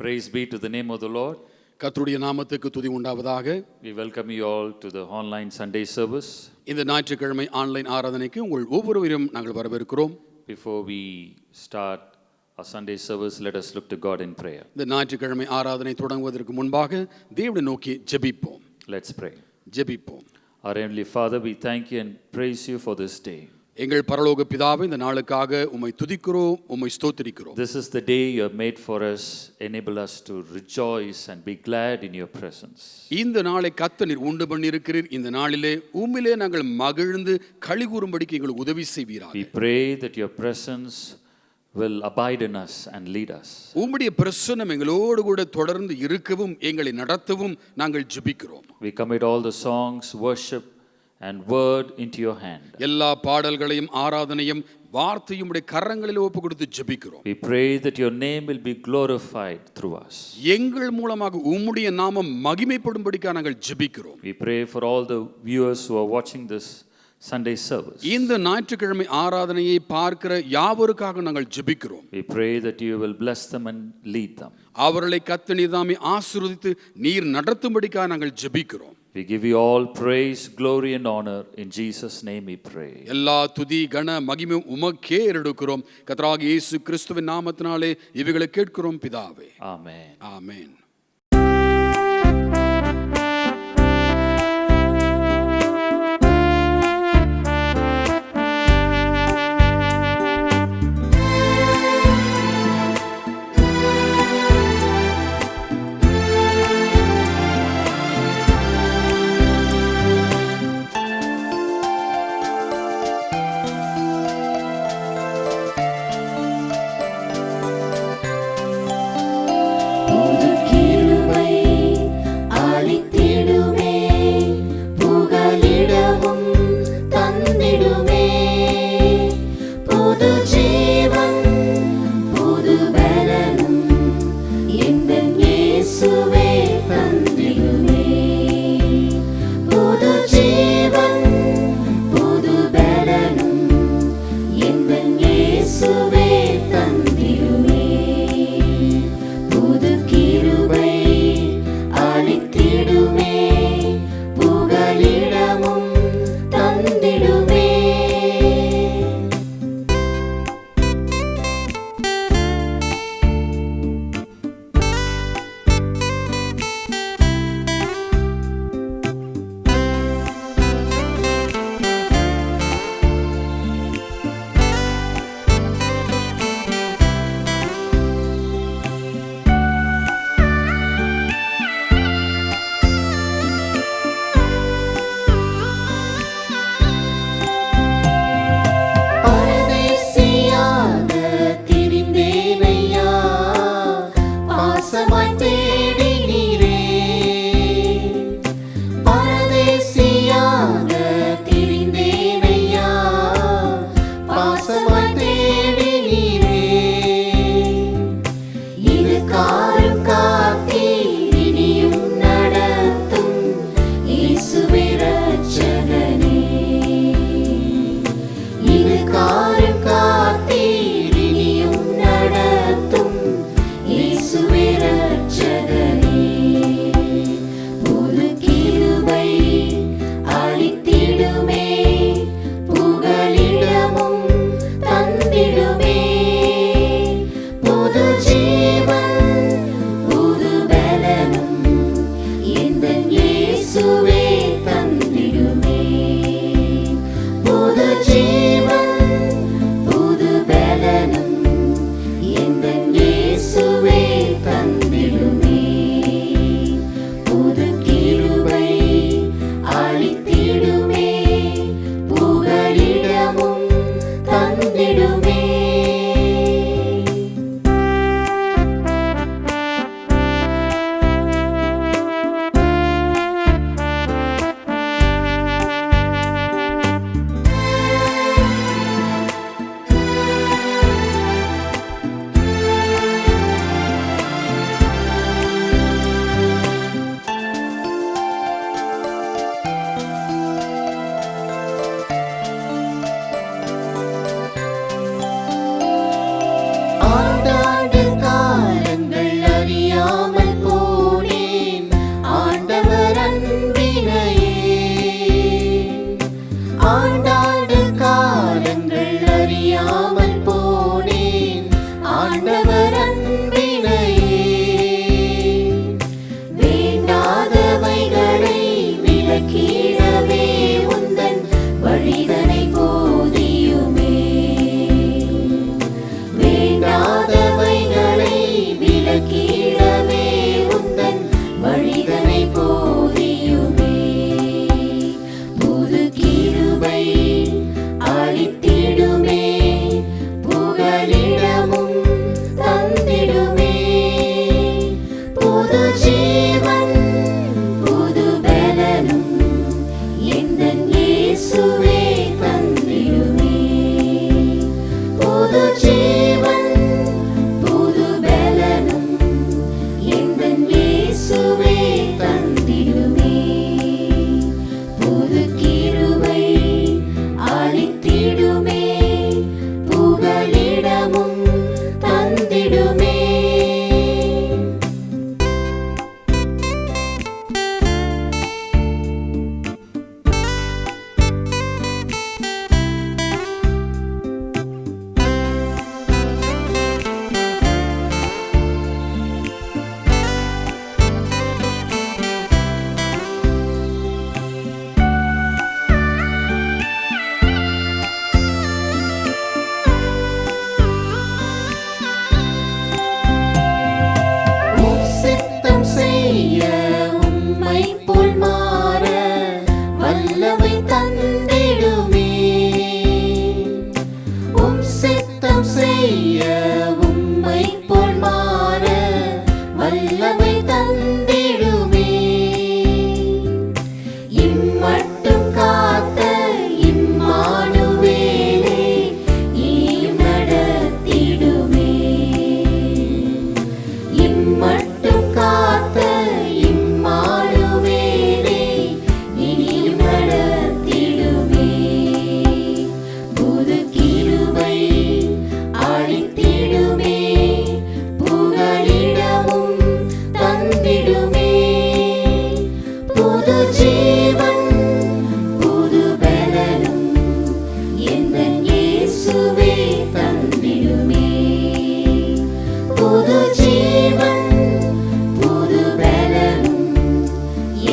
Praise be to the name of the Lord. கர்த்தருடைய நாமத்துக்கு துதி உண்டாவதாக. We welcome you all to the online Sunday service. இந்த ஞாயிற்றுக்கிழமை ஆன்லைன் ஆராதனைக்கு உங்கள் ஒவ்வொருவரையும் நாங்கள் வரவேற்கிறோம். Before we start our Sunday service, let us look to God in prayer. இந்த ஞாயிற்றுக்கிழமை ஆராதனை தொடங்குவதற்கு முன்பாக தேவனை நோக்கி ஜெபிப்போம். Let's pray. ஜெபிப்போம். Our Heavenly Father, we thank you and praise you for this day. எங்கள் பரலோக பிதாவே, இந்த நாளுக்காக உம்மை துதிக்கிறோம், உம்மை ஸ்தோத்திரிக்கிறோம். This is the day you have made for us. Enable us to rejoice and be glad in your presence. இந்த நாளை கர்த்தர் உண்டு பண்ணியிருக்கிறீர். இந்த நாளிலே உம்மிலே நாங்கள் மகிழ்ந்து களிகூரும்படிக்கு எங்களுக்கு உதவி செய்வீராக. We pray that your presence will abide in us and lead us. உம்முடைய பிரசன்னம் எங்களோடு கூட தொடர்ந்து இருக்கவும் எங்களை நடத்தவும் நாங்கள் ஜெபிக்கிறோம். We commit all the songs, worship and word into your hand. எல்லா பாடல்களையும் ஆராதனையும் வார்த்தையும் உடைய கரங்களில் ஒப்பு கொடுத்து ஜெபிக்கிறோம். We pray that your name will be glorified through us. எங்கள் மூலமாக உம்முடைய நாமம் மகிமைப்படும்படிக்காக நாங்கள் ஜெபிக்கிறோம். We pray for all the viewers who are watching this Sunday service. இந்த ஞாயிற்றுக்கிழமை ஆராதனையை பார்க்கிற யாவருக்காக நாங்கள் ஜெபிக்கிறோம். We pray that you will bless them and lead them. அவர்களை கர்த்தர் நீதாமே ஆசீர்வதித்து நீர் நடத்தும்படிக்காக நாங்கள் ஜெபிக்கிறோம். We give you all praise, glory and honor. In Jesus' name we pray. எல்லா துதி கன மகிமை உமக்கே எடுக்கிறோம். கர்த்தராகிய இயேசு கிறிஸ்துவின் நாமத்தினாலே இவைகளை கேட்கிறோம் பிதாவே. Amen. ஆமென். புதுக்கி கிருபை தந்திடுமே. இம்மட்டும் காத்த இம்மானுவேலே இனியும் நடத்திடுமே. இம்மட்டும் காத்த இம்மானுவேலே இனியும் நடத்திடுமே. புது கிருபை அளித்திடுமே, புகலிடமும் தந்திடுமே. புது ஜீவன் புது பலனும் எந்தன் இயேசுவே தந்திடுமே. புது ஜீவன் புது பலனும்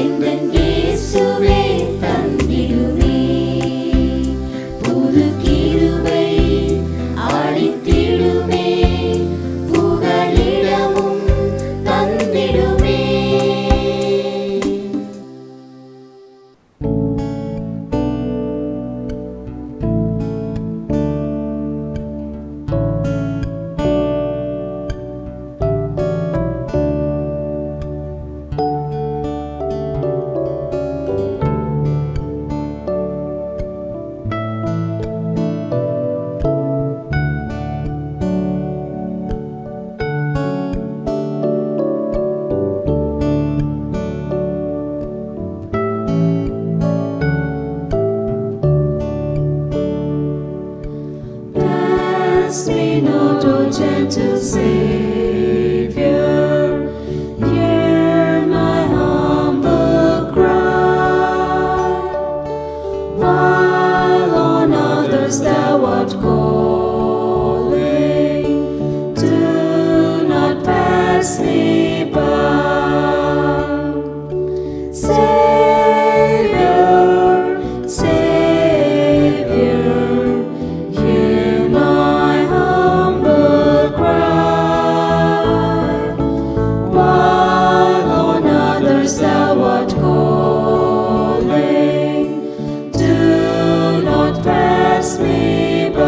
எந்தன் இயேசுவே தந்திடுமே. புது கிருபை அளித்திடுமே, புகலிடமும் தந்திடுமே. Pass me not, O gentle Savior, hear my humble cry. While on others thou art calling, do not pass me by. Savior, Savior, hear my humble cry. While on others thou art calling, do not pass me by.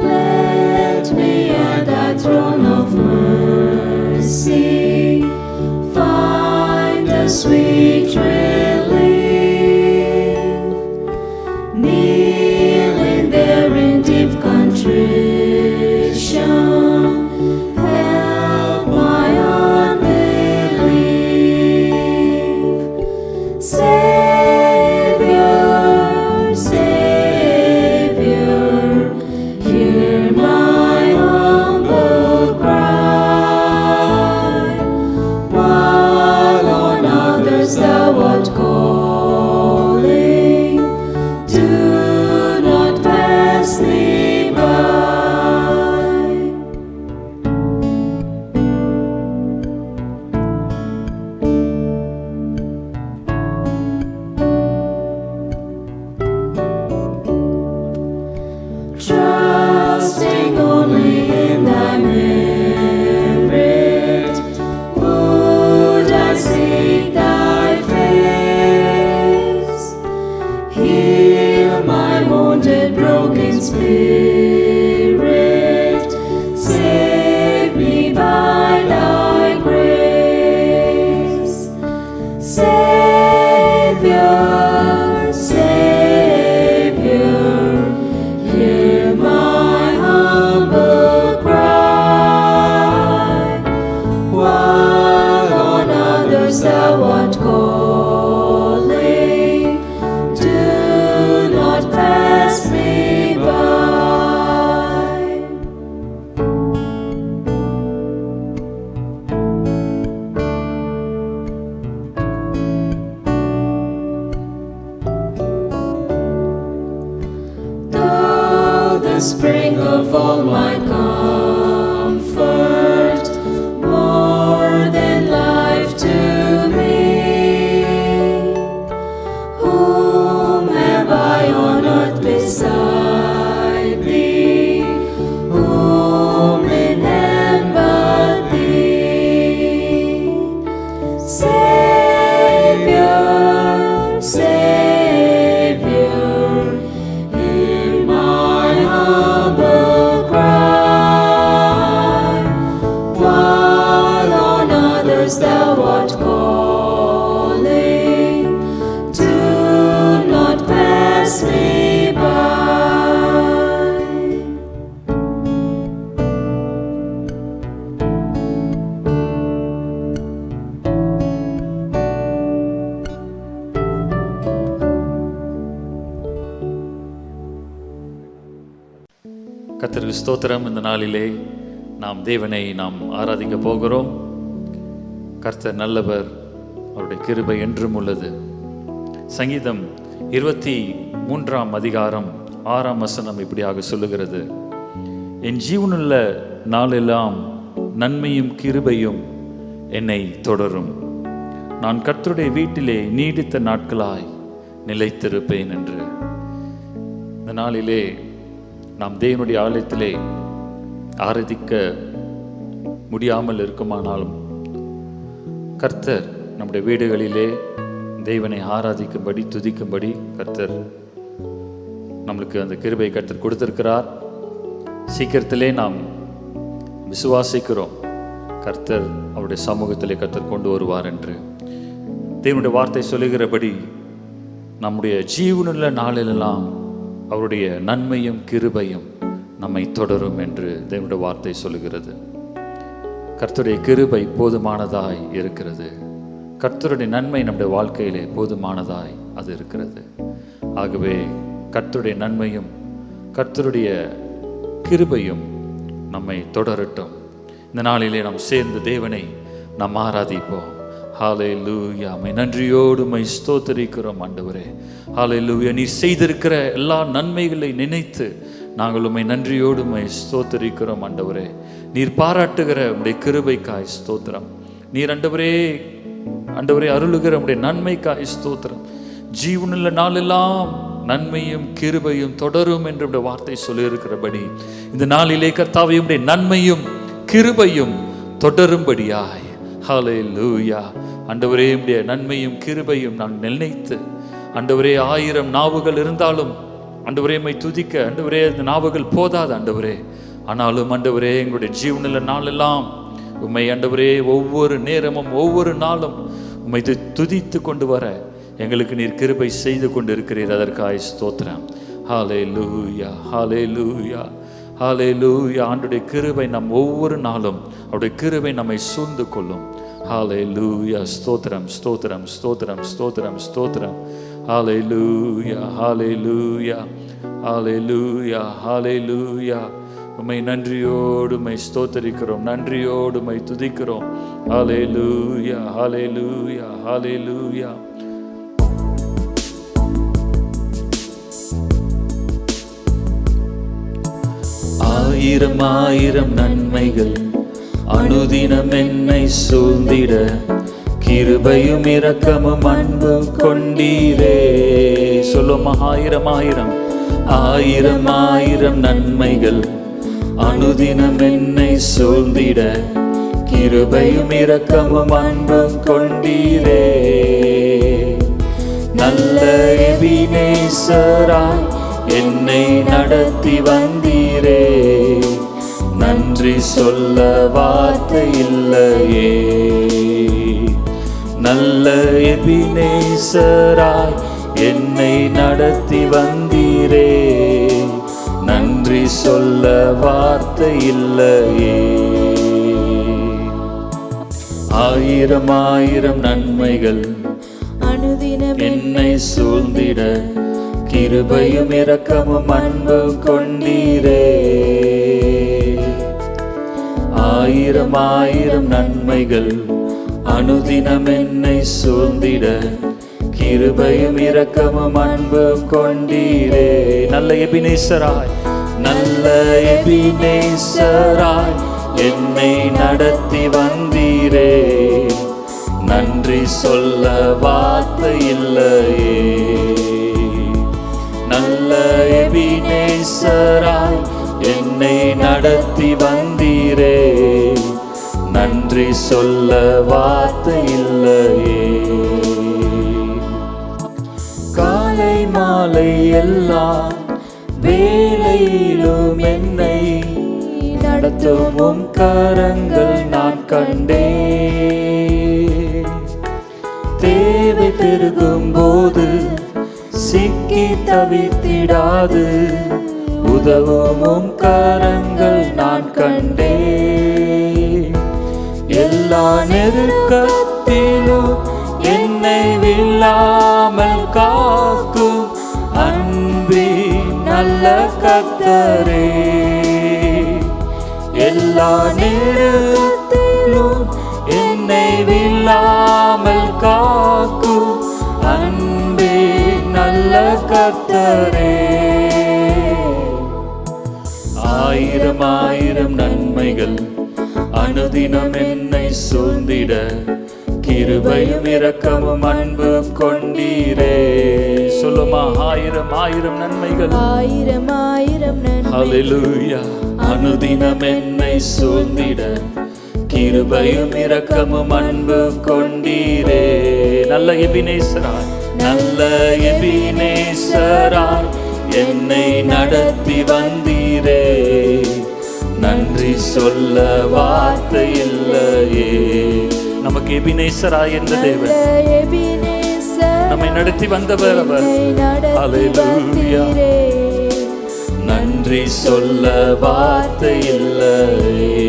Let me at thy throne of mercy find a sweet relief. Kneeling there in deep contrition, help my unbelief. Savior, Savior, hear my humble cry. While on others thou art calling, do not pass me by. Trusting only in thy merit, would I seek thy face. Heal my wounded, broken spirit, save me by thy grace. Savior, Savior, hear my humble cry. While on others thou art calling, do not pass me by. Thou the spring of all my comfort, more than life to me. Whom have I on earth beside thee? Whom in heaven but thee? Say கர்த்தருக்கு ஸ்தோத்திரம். இந்த நாளிலே நாம் தேவனை ஆராதிக்க போகிறோம். கர்த்தர் நல்லவர், அவருடைய கிருபை என்றும் உள்ளது. சங்கீதம் 23 அதிகாரம் 6 வசனம் இப்படியாக சொல்லுகிறது: என் ஜீவனுள்ள நாளெல்லாம் நன்மையும் கிருபையும் என்னை தொடரும். நான் கர்த்தருடைய வீட்டிலே நீடித்த நாட்களாய் நிலைத்திருப்பேன் என்று. இந்த நாளிலே நாம் தேவனுடைய ஆலயத்திலே ஆராதிக்க முடியாமல் இருக்குமானாலும் கர்த்தர் நம்முடைய வீடுகளிலே தேவனை ஆராதிக்கும்படி, துதிக்கும்படி கர்த்தர் நம்மளுக்கு அந்த கிருபை கர்த்தர் கொடுத்திருக்கிறார். சீக்கிரத்திலே நாம் விசுவாசிக்கிறோம் கர்த்தர் அவருடைய சமூகத்திலே கர்த்தர் கொண்டு வருவார் என்று. தேவனுடைய வார்த்தை சொல்லுகிறபடி நம்முடைய ஜீவனுள்ள நாளிலெல்லாம் அவருடைய நன்மையும் கிருபையும் நம்மை தொடரும் என்று தேவனுடைய வார்த்தை சொல்லுகிறது. கர்த்தருடைய கிருபை போதுமானதாய் இருக்கிறது. கர்த்தருடைய நன்மை நம்முடைய வாழ்க்கையிலே போதுமானதாய் அது இருக்கிறது. ஆகவே கர்த்தருடைய நன்மையும் கர்த்தருடைய கிருபையும் நம்மை தொடரட்டும். இந்த நாளிலே நாம் சேர்ந்து தேவனை நாம் ஆராதிப்போம். ஹல்லேலூயா. மை நன்றியோடு மை ஸ்தோத்திரிக்கிறோம் ஆண்டவரே. ஹல்லேலூயா. நீர் செய்திருக்கிற எல்லா நன்மைகளை நினைத்து நாங்கள் உம்மை நன்றியோடு மை ஸ்தோத்திரிக்கிறோம் ஆண்டவரே. நீர் பாராட்டுகிற உம்முடைய கிருபைக்காய் ஸ்தோத்திரம். நீர் ஆண்டவரே அருளுகிற உம்முடைய நன்மைக்காய் ஸ்தோத்திரம். ஜீவனுள்ள நாளெல்லாம் நன்மையும் கிருபையும் தொடரும் என்று வார்த்தை சொல்லியிருக்கிறபடி இந்த நாளிலே கர்த்தாவே உம்முடைய நன்மையும் கிருபையும் தொடரும்படியாய், ஹல்லேலூயா, ஆண்டவரே உம்முடைய நன்மையும் கிருபையும் நான் நினைத்து, ஆண்டவரே 1000 நாவுகள் இருந்தாலும் ஆண்டவரே உம்மை துதிக்க ஆண்டவரே அந்த நாவுகள் போதாது ஆண்டவரே. ஆனாலும் ஆண்டவரே எங்களுடைய ஜீவனில் நாளெல்லாம் உம்மை ஆண்டவரே ஒவ்வொரு நேரமும் ஒவ்வொரு நாளும் உம்மை துதித்து கொண்டு வர எங்களுக்கு நீர் கிருபை செய்து கொண்டு இருக்கிறீர். அதற்காய் ஸ்தோத்திரம். ஹல்லேலூயா, ஹல்லேலூயா, ஹல்லேலூயா. ஆண்டுடைய கிருபை நம் ஒவ்வொரு நாளும் அவருடைய கிருபை நம்மை சூழ்ந்து கொள்ளும். ஹல்லேலூயா. ஸ்தோத்திரம், ஸ்தோத்திரம், ஸ்தோத்திரம், ஸ்தோத்திரம், ஸ்தோத்திரம். ஹல்லேலூயா, ஹல்லேலூயா, ஹல்லேலூயா, ஹல்லேலூயா. உம்மை நன்றியோடு உம்மை ஸ்தோத்திரிக்கிறோம், நன்றியோடு உம்மை துதிக்கிறோம். ஹல்லேலூயா, ஹல்லேலூயா, ஹல்லேலூயா. ஆயிரம் ஆயிரம் நன்மைகள் அனுதினம் என்னை சூழ்ந்திட, கிருபையும் இரக்கமும் அன்பும் கொண்டீரே. சொல்லுமா, ஆயிரம் ஆயிரம் ஆயிரம் ஆயிரம் நன்மைகள் அனுதினம் என்னை சூழ்ந்திட, கிருபையும் இரக்கமும் அன்பும் கொண்டீரே. நல்ல எபினேசராய் என்னை நடத்தி வந்தீரே, நன்றி சொல்ல வார்த்தை இல்லையே. நல்ல எபினேசராய் என்னை நடத்தி வந்தீரே, நன்றி சொல்ல வார்த்தை இல்லையே. ஆயிரம் ஆயிரம் நன்மைகள் அனுதினம் என்னை சூழ்ந்திட, கிருபையும் இரக்கமும் அன்பும் கொண்டீரே. ஆயிரம் ஆயிரம் நன்மைகள் அனுதினம் என்னை சூழ்ந்திட, கிருபையும் இரக்கமும் அன்பும் கொண்டீரே. நல்ல எபினேசராய், நல்ல எபினேசராய் என்னை நடத்தி வந்தீரே, நன்றி சொல்ல வார்த்தை இல்லையே. நல்ல எபினேசராய் என்னை நடத்தி வந்தீரே, நன்றி சொல்ல வார்த்தை இல்லையே. காலை மாலை எல்லா வேளையிலும் என்னை நடத்தும் உம் கரங்கள் நான் கண்டேன். தேவை பெருகும் போது சிக்கி தவித்திடாது உதவும் உம் கரங்கள் நான் கண்டேன். எல்லா நெருக்கத்திலும் என்னை விழாமல் காக்கும் அன்பே நல்ல கர்த்தரே. எல்லா நேரத்திலும் என்னை விழாமல் காக்கும் அன்பே நல்ல கர்த்தரே. ஆயிரம் ஆயிரம் நன்மைகள் அனுதினம் என்னை சூழ்ந்திட கிருபையும் இரக்கமும் அன்பு கொண்டீரே. சொல்லுமா, ஆயிரம் ஆயிரம் நன்மைகள், ஆயிரம் ஆயிரம் நன்மைகள் ஹல்லேலூயா, அனுதினம் என்னை சூழ்ந்திட கிருபையும் இரக்கமும் அன்பு கொண்டீரே. நல்ல எபினேசராய், நல்ல எபினேசராய் என்னை நடத்தி வந்தீரே. நன்றி சொல்ல வார்த்தை இல்லையே. நமக்கு எபினேசராய் என்ற தேவன், நம்மை நடத்தி வந்தவர் அவர். ஹல்லேலூயா, நன்றி சொல்ல வார்த்தை இல்லையே.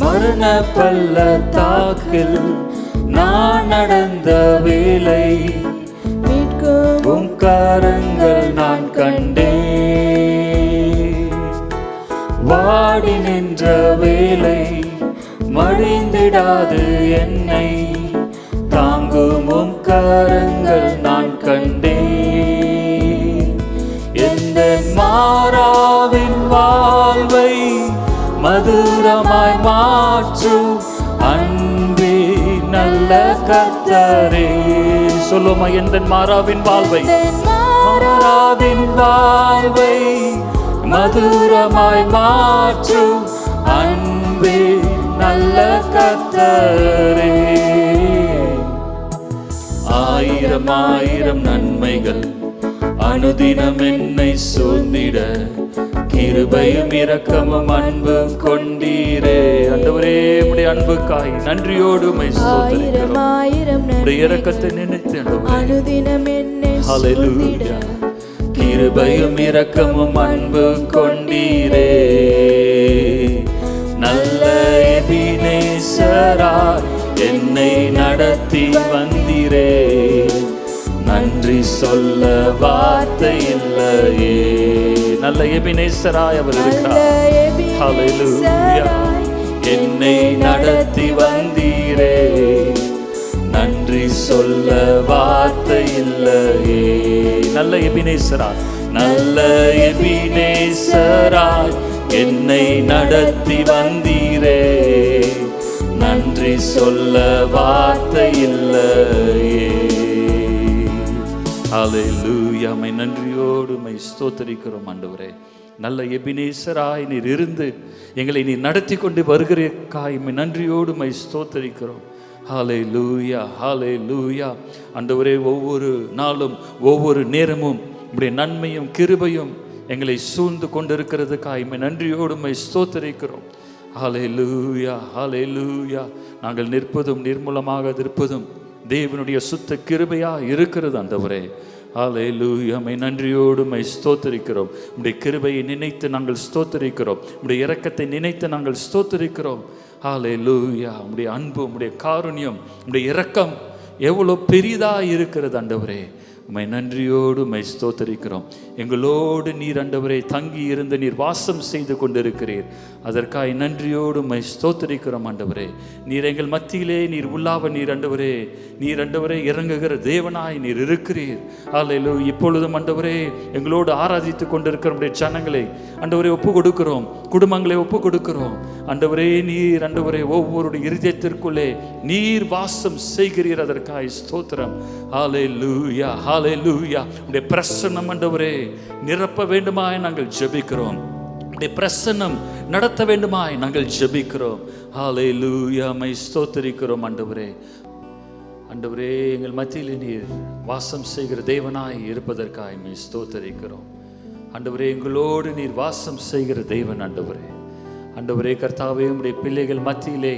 மரண பள்ளத்தாக்கில் நான் நடந்த வேளை உம் கரங்கள் நான் கண்டேன். வாடி நின்ற வேளை மடிந்திடாது என்னை தாங்கும் உம் கரங்கள் நான் கண்டேன். எந்த மாறாவின் வாழ்வை மதுரமாய் மாற்றும் அன்பே நல்ல கர்த்தரே. சொல்லுமா, எந்த மாறாவின் வாழ்வை, மாறாவின் வாழ்வை மதுரமாய் மாற்றும் அன்பே நல்ல கர்த்தரே. ஆயிரம் ஆயிரம் நன்மைகள் அனுதினம் என்னை சூழ்ந்திட கிருபையும் இரக்கமும் அன்பு கொண்டீரே. ஆண்டவரே, உம்முடைய அன்புக்காய் நன்றியோடு உம்மை ஸ்தோத்திரிக்கிறோம். உம்முடைய இரக்கத்தை நினைத்து அனுதினம் என்னை ஹல்லேலூயா, கிருபையும் இரக்கமும் அன்பு கொண்டீரே. நல்ல எபினேசராய் என்னை நடத்தி வந்தீரே. நன்றி சொல்ல வார்த்தை இல்லையே. நல்ல எபினேசராய் அவர் இருக்கிறார். ஹல்லேலூயா, என்னை நடத்தி வந்தீரே. நன்றி சொல்ல வார்த்தை இல்லையே. நல்ல எபினேசராய், நல்ல எபினேசராய் என்னை நடத்தி வந்தீரே. நன்றி சொல்ல வார்த்தை இல்லையே. ஹல்லேலூயா, மை நன்றியோடு மை ஸ்தோத்திரிக்கிறோம் ஆண்டவரே. நல்ல எபினேசராய் நீர் இருந்து எங்களை நீர் நடத்தி கொண்டு வருகிறக்காய் மை நன்றியோடு மை ஸ்தோத்திரிக்கிறோம். ஹல்லேலூயா, ஹல்லேலூயா. ஆண்டவரே, ஒவ்வொரு நாளும் ஒவ்வொரு நேரமும் உம்முடைய நன்மையும் கிருபையும் எங்களை சூழ்ந்து கொண்டிருக்கிறதுக்காய் மை நன்றியோடு மை ஸ்தோத்திரிக்கிறோம். ஹல்லேலூயா, ஹல்லேலூயா. நாங்கள் நிற்பதும் நிர்மூலமாக இருப்பதும் தேவனுடைய சுத்த கிருபையா இருக்கிறது ஆண்டவரே. ஹல்லேலூயா, மை நன்றியோடு மை ஸ்தோத்திரிக்கிறோம். உம்முடைய கிருபையை நினைத்து நாங்கள் ஸ்தோத்திரிக்கிறோம். உம்முடைய இரக்கத்தை நினைத்து நாங்கள் ஸ்தோத்திரிக்கிறோம். ஹல்லேலூயா, உம்முடைய அன்பு, உம்முடைய காருண்யம், உம்முடைய இரக்கம் எவ்வளோ பெரிதாக இருக்கிறது ஆண்டவரே. உம்மை நன்றியோடு உம்மை ஸ்தோத்திரிக்கிறோம். எங்களோடு நீர் ஆண்டவரே தங்கி இருந்து நீர் வாசம் செய்து கொண்டிருக்கிறீர். அதற்காக நன்றியோடு உம்மை ஸ்தோத்திரிக்கிறோம் ஆண்டவரே. நீர் எங்கள் மத்தியிலே நீர் உள்ளாவ நீர் ஆண்டவரே, நீர் ஆண்டவரே இறங்குகிற தேவனாய் நீர் இருக்கிறீர். ஹல்லேலூயா. இப்பொழுதும் ஆண்டவரே எங்களோடு ஆராதித்து கொண்டிருக்கிற நம்முடைய ஜனங்களை ஆண்டவரே ஒப்பு கொடுக்கிறோம், குடும்பங்களை ஒப்பு கொடுக்கிறோம் ஆண்டவரே. நீர் ஆண்டவரே ஒவ்வொருடைய இருதயத்திற்குள்ளே நீர் வாசம் செய்கிறீர். அதற்காக ஸ்தோத்திரம். ஹல்லேலூயா, ஹல்லேலூயா. உம்முடைய பிரசன்னம் ஆண்டவரே நிரப்ப வேண்டுமாய் நாங்கள் ஜெபிக்கிறோம். உம்முடைய பிரசன்னம் நடத்த வேண்டுமாய் நாங்கள் ஜெபிக்கிறோம். ஹல்லேலூயா, மை ஸ்தோத்திரிக்கிறோம் ஆண்டவரே. ஆண்டவரே, எங்கள் மத்தியில் நீர் வாசம் செய்கிற தேவனாய் இருப்பதற்காய் மை ஸ்தோத்திரிக்கிறோம் ஆண்டவரே. எங்களோடு நீர் வாசம் செய்கிற தேவன் ஆண்டவரே. ஆண்டவரே கர்த்தாவே, உம்முடைய பிள்ளைகள் மத்தியிலே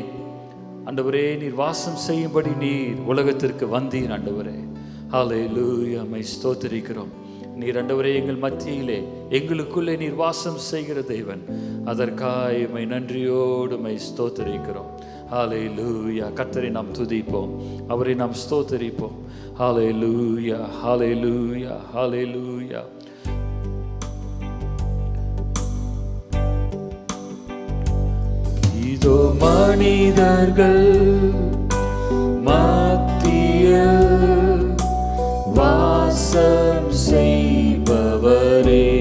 ஆண்டவரே நீர் வாசம் செய்யும்படி நீர் உலகத்திற்கு வந்தீர் ஆண்டவரே. ஹல்லேலூயா, மை ஸ்தோத்திரிக்கிறோம். நீர் ஆண்டவரே எங்கள் மத்தியிலே எங்களுக்குள்ளே நீர் வாசம் செய்கிற தேவன். அதற்காக மை நன்றியோடு மை ஸ்தோத்திரிக்கிறோம். ஹல்லேலூயா. கர்த்தரை நாம் துதிப்போம், அவரை நாம் ஸ்தோத்திரிப்போம். ஹல்லேலூயா, ஹல்லேலூயா, ஹல்லேலூயா. இதோ மனிதர்கள் மத்தியில் வாசம் செய்பவரே,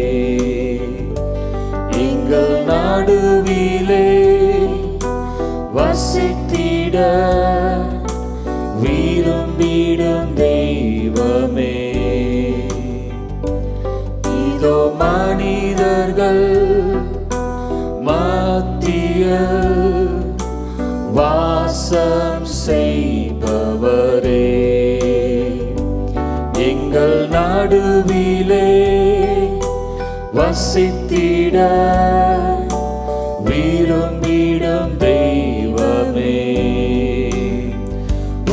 எங்கள் நடுவிலே வசித்திட விரும்பிடும் தெய்வமே. இதோ மனிதர்கள் மத்தியில் வாசம் செய்பவரே, எங்கள் நடுவிலே வசித்திட விரும்பிடும் தெய்வமே.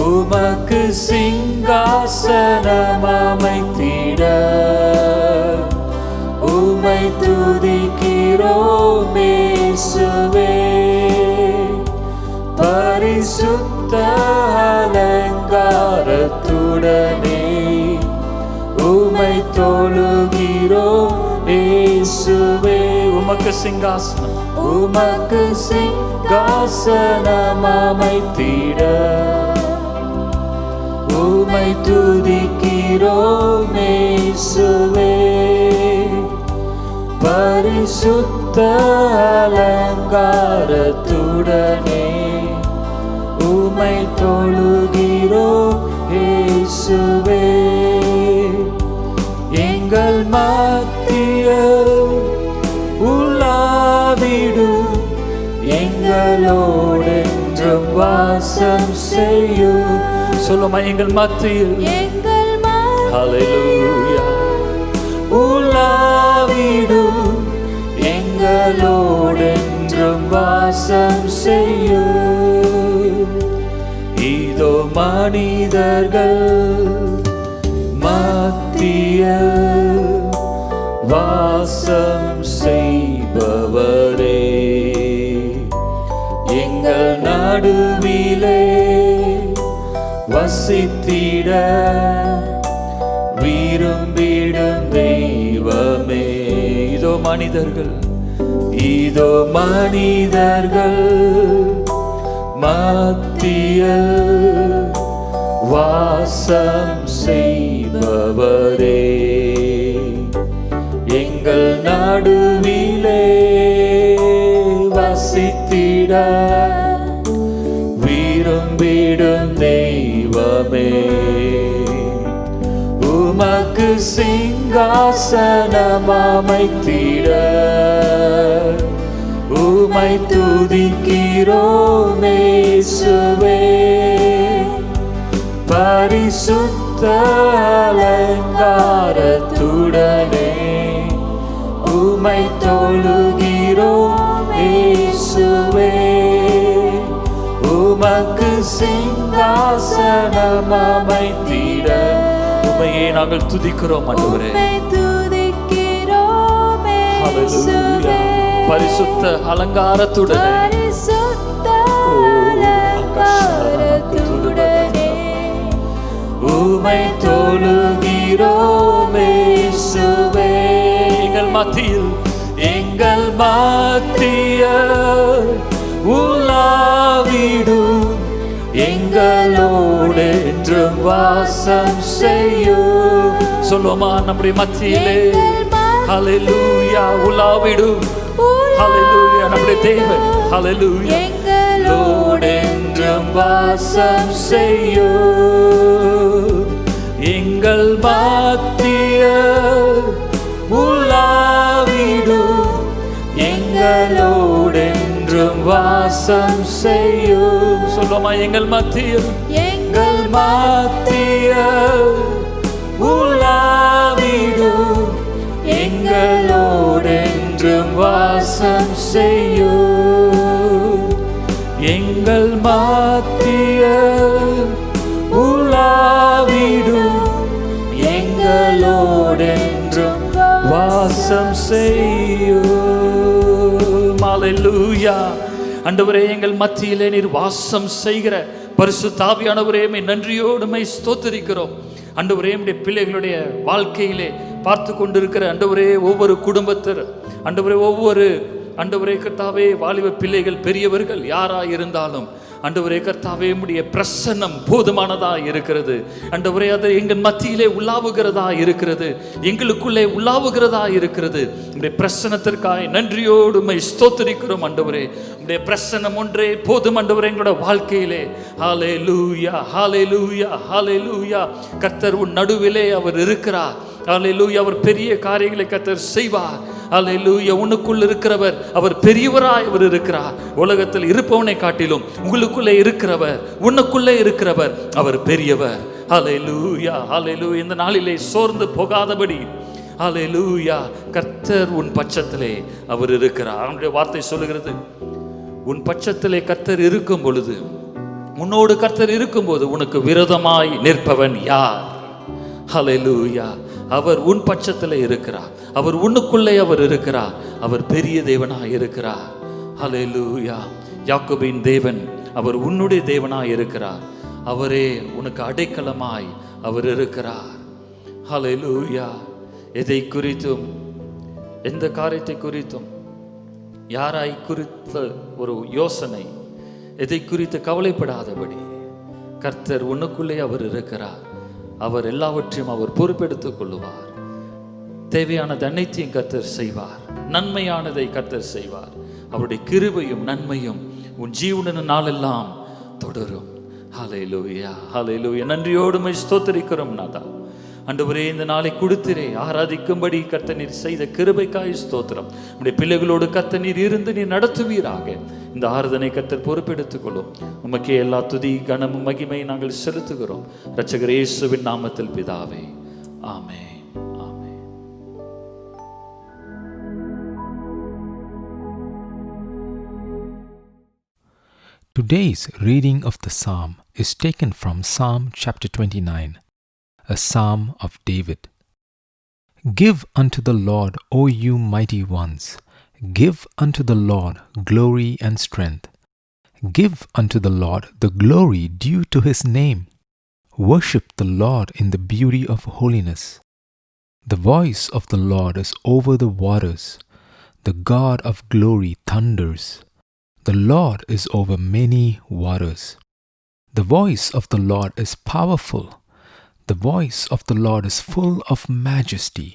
உமக்கு சிங்காசனம் அமைத்திட உம்மை துதிக்கிறோம் இயேசுவே. பரிசுத்த அலங்காரத்துடனே உம்மை தொழுகிறோம் இயேசுவே. உமக்கு சிங்காசனம், உமக்கு சிங்காசனம் அமைத்திட உம்மை துதிக்கிறோம் இயேசுவே. பரிசுத்த அலங்காரத்துடனே உம்மை தொழுகிறோம் இயேசுவே. எங்கள் மத்தியில் உலாவிடும், எங்களோடென்றும் வாசம் செய்யும். சொல்லுமா, எங்கள் மத்தியில், ஹல்லேலூயா, உலாவிடும், எங்களோடென்றும் வாசம் செய்யும். இதோ மனிதர்கள் மத்தியில் வாசம் செய்பவரே, எங்கள் நடுவிலே வசித்திட விரும்பிடும் தெய்வமே. இதோ மனிதர்கள், இதோ மனிதர்கள் மத்தியில் வாசம் செய்பவரே, எங்கள் நடுவிலே வசித்திட விரும்பிடும் தெய்வமே. உமக்கு சிங்காசனம் அமைத்திட உம்மை துதிக்கிறோம் இயேசுவே. பரிசுத்த அலங்காரத்துடனே உம்மை தொழுகிறோம் இயேசுவே. உமக்கு சிங்காசனம் அமைத்திட உம்மையே நாங்கள் துதிக்கிறோம் ஆண்டவரே. ஹல்லேலூயா. பரிசுத்த அலங்காரத்துடனே உம்மை தொழுகிறோம் இயேசுவே. எங்கள் மத்தியில், எங்கள் மத்தியில் உலாவிடும், எங்களோடென்றும் வாசம் செய்யும். சொல்லுமா, நம்முடைய மத்தியிலே ஹல்லேலூயா உலாவிடும். ஹல்லேலூயா, நம்முடைய தேவன் ஹல்லேலூயா எங்களோடென்றும் வாசம் செய்யும். எங்கள் மத்தியில் உலாவிடும், எங்களோடென்றும் வாசம் செய்யும். சொல்லுமா, எங்கள் மத்தியில், எங்கள் மத்தியில் உலாவிடும், எங்களோடென்றும் வாசம் செய்யும். எங்கள் மத்தியில் உலாவிடும், எங்களோடென்றும் வாசம் செய்யும். ஹல்லேலூயா. ஆண்டவரே, எங்கள் மத்தியிலே நீர் வாசம் செய்கிற பரிசுத்த ஆவியானவரே, நன்றியோடு ஸ்தோத்திரிக்கிறோம். ஆண்டவரே, நம்முடைய பிள்ளைகளுடைய வாழ்க்கையிலே பார்த்து கொண்டிருக்கிற ஆண்டவரே, ஒவ்வொரு குடும்பத்தர் ஆண்டவரே, ஒவ்வொரு ஆண்டவரே கர்த்தாவே, வாலிப பிள்ளைகள் பெரியவர்கள் யாராய் இருந்தாலும் ஆண்டவரே கர்த்தாவே, உம்முடைய பிரசன்னம் போதுமானதா இருக்கிறது. ஆண்டவரே, அது எங்கள் மத்தியிலே உலாவுகிறதா இருக்கிறது, எங்களுக்குள்ளே உலாவுகிறதா இருக்கிறது. உம்முடைய பிரசன்னத்திற்காய் நன்றியோடு உம்மை ஸ்தோத்திரிக்கிறோம் ஆண்டவரே. உம்முடைய பிரசன்னம் ஒன்றே போதும் ஆண்டவரே எங்களோட வாழ்க்கையிலே. ஹல்லேலூயா, ஹல்லேலூயா, ஹல்லேலூயா. கர்த்தர் உன் நடுவிலே அவர் இருக்கிறார். ஹல்லேலூயா. அவர் பெரிய காரியங்களை கர்த்தர் செய்வார். ஹல்லேலூயா. உனக்குள் இருக்கிறவர் அவர் பெரியவராய் அவர் இருக்கிறார். உலகத்தில் இருப்பவனை காட்டிலும் உங்களுக்குள்ளே இருக்கிறவர், உனக்குள்ளே இருக்கிறவர் அவர் பெரியவர். ஹல்லேலூயா, ஹல்லேலூயா. இந்த நாளிலே சோர்ந்து போகாதபடி ஹல்லேலூயா, கர்த்தர் உன் பட்சத்திலே அவர் இருக்கிறார். அவருடைய வார்த்தை சொல்லுகிறது, உன் பட்சத்திலே கர்த்தர் இருக்கும் பொழுது, உன்னோடு கர்த்தர் இருக்கும்போது உனக்கு விரோதமாய் நிற்பவன் யார்? ஹல்லேலூயா. அவர் உன் பட்சத்தில் இருக்கிறார், அவர் உன்னுக்குள்ளே அவர் இருக்கிறார், அவர் பெரிய தேவனாய் இருக்கிறார். ஹல்லேலூயா. யாக்கோபின் தேவன் அவர் உன்னுடைய தேவனாய் இருக்கிறார். அவரே உனக்கு அடைக்கலமாய் அவர் இருக்கிறார். ஹல்லேலூயா. எதை குறித்தும், எந்த காரியத்தை குறித்தும் யாராய் குறித்த ஒரு யோசனை, எதை குறித்து கவலைப்படாதபடி கர்த்தர் உனக்குள்ளே அவர் இருக்கிறார். அவர் எல்லாவற்றையும் அவர் பொறுப்பெடுத்துக் கொள்ளுவார். தேவையானது அனைத்தையும் கர்த்தர் செய்வார். நன்மையானதை கர்த்தர் செய்வார். அவருடைய கிருபையும் நன்மையும் உன் ஜீவன நாளெல்லாம் தொடரும். ஹல்லேலூயா, ஹல்லேலூயா. நன்றியோடு உம்மை ஸ்தோத்திரிக்கிறோம் நாதா. ஆண்டவரே, இந்த நாளை கொடுத்திரே ஆராதிக்கும்படி கர்த்தர் நீர் செய்த கிருபைக்காய் ஸ்தோத்திரம். நம்முடைய பிள்ளைகளோடு கர்த்தர் நீர் இருந்து நீர் நடத்துவீராக. இந்த ஆராதனை கர்த்தர் பொறுப்பெடுத்துக் கொள்ளும். உமக்கே எல்லா துதி கனமும் மகிமை நாங்கள் செலுத்துகிறோம். இரட்சகர் இயேசுவின் நாமத்தில் பிதாவே, ஆமென். Today's reading of the psalm is taken from Psalm chapter 29, a psalm of David. Give unto the Lord, O you mighty ones, give unto the Lord glory and strength. Give unto the Lord the glory due to his name. Worship the Lord in the beauty of holiness. The voice of the Lord is over the waters. The God of glory thunders. The Lord is over many waters. The voice of the Lord is powerful. The voice of the Lord is full of majesty.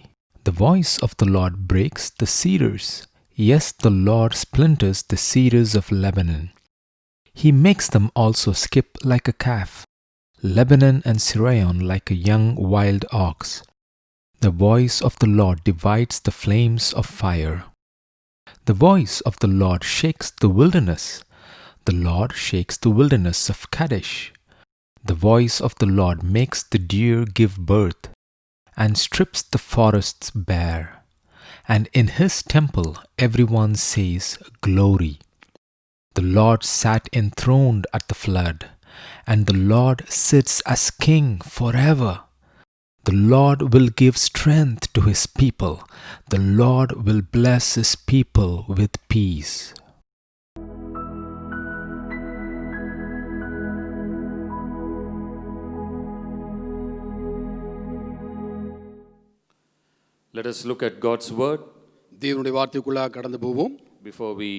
The voice of the Lord breaks the cedars. Yes, the Lord splinters the cedars of Lebanon. He makes them also skip like a calf, Lebanon and Sirion like a young wild ox. The voice of the Lord divides the flames of fire. The voice of the Lord shakes the wilderness. The Lord shakes the wilderness of Kadesh. The voice of the Lord makes the deer give birth, and strips the forests bare. And in his temple everyone says, Glory. The Lord sat enthroned at the flood, and the Lord sits as King forever. The Lord will give strength to his people. The Lord will bless his people with peace. Let us look at God's word. தேவனுடைய வார்த்தைக்குள்ளாக கடந்து போவோம். Before we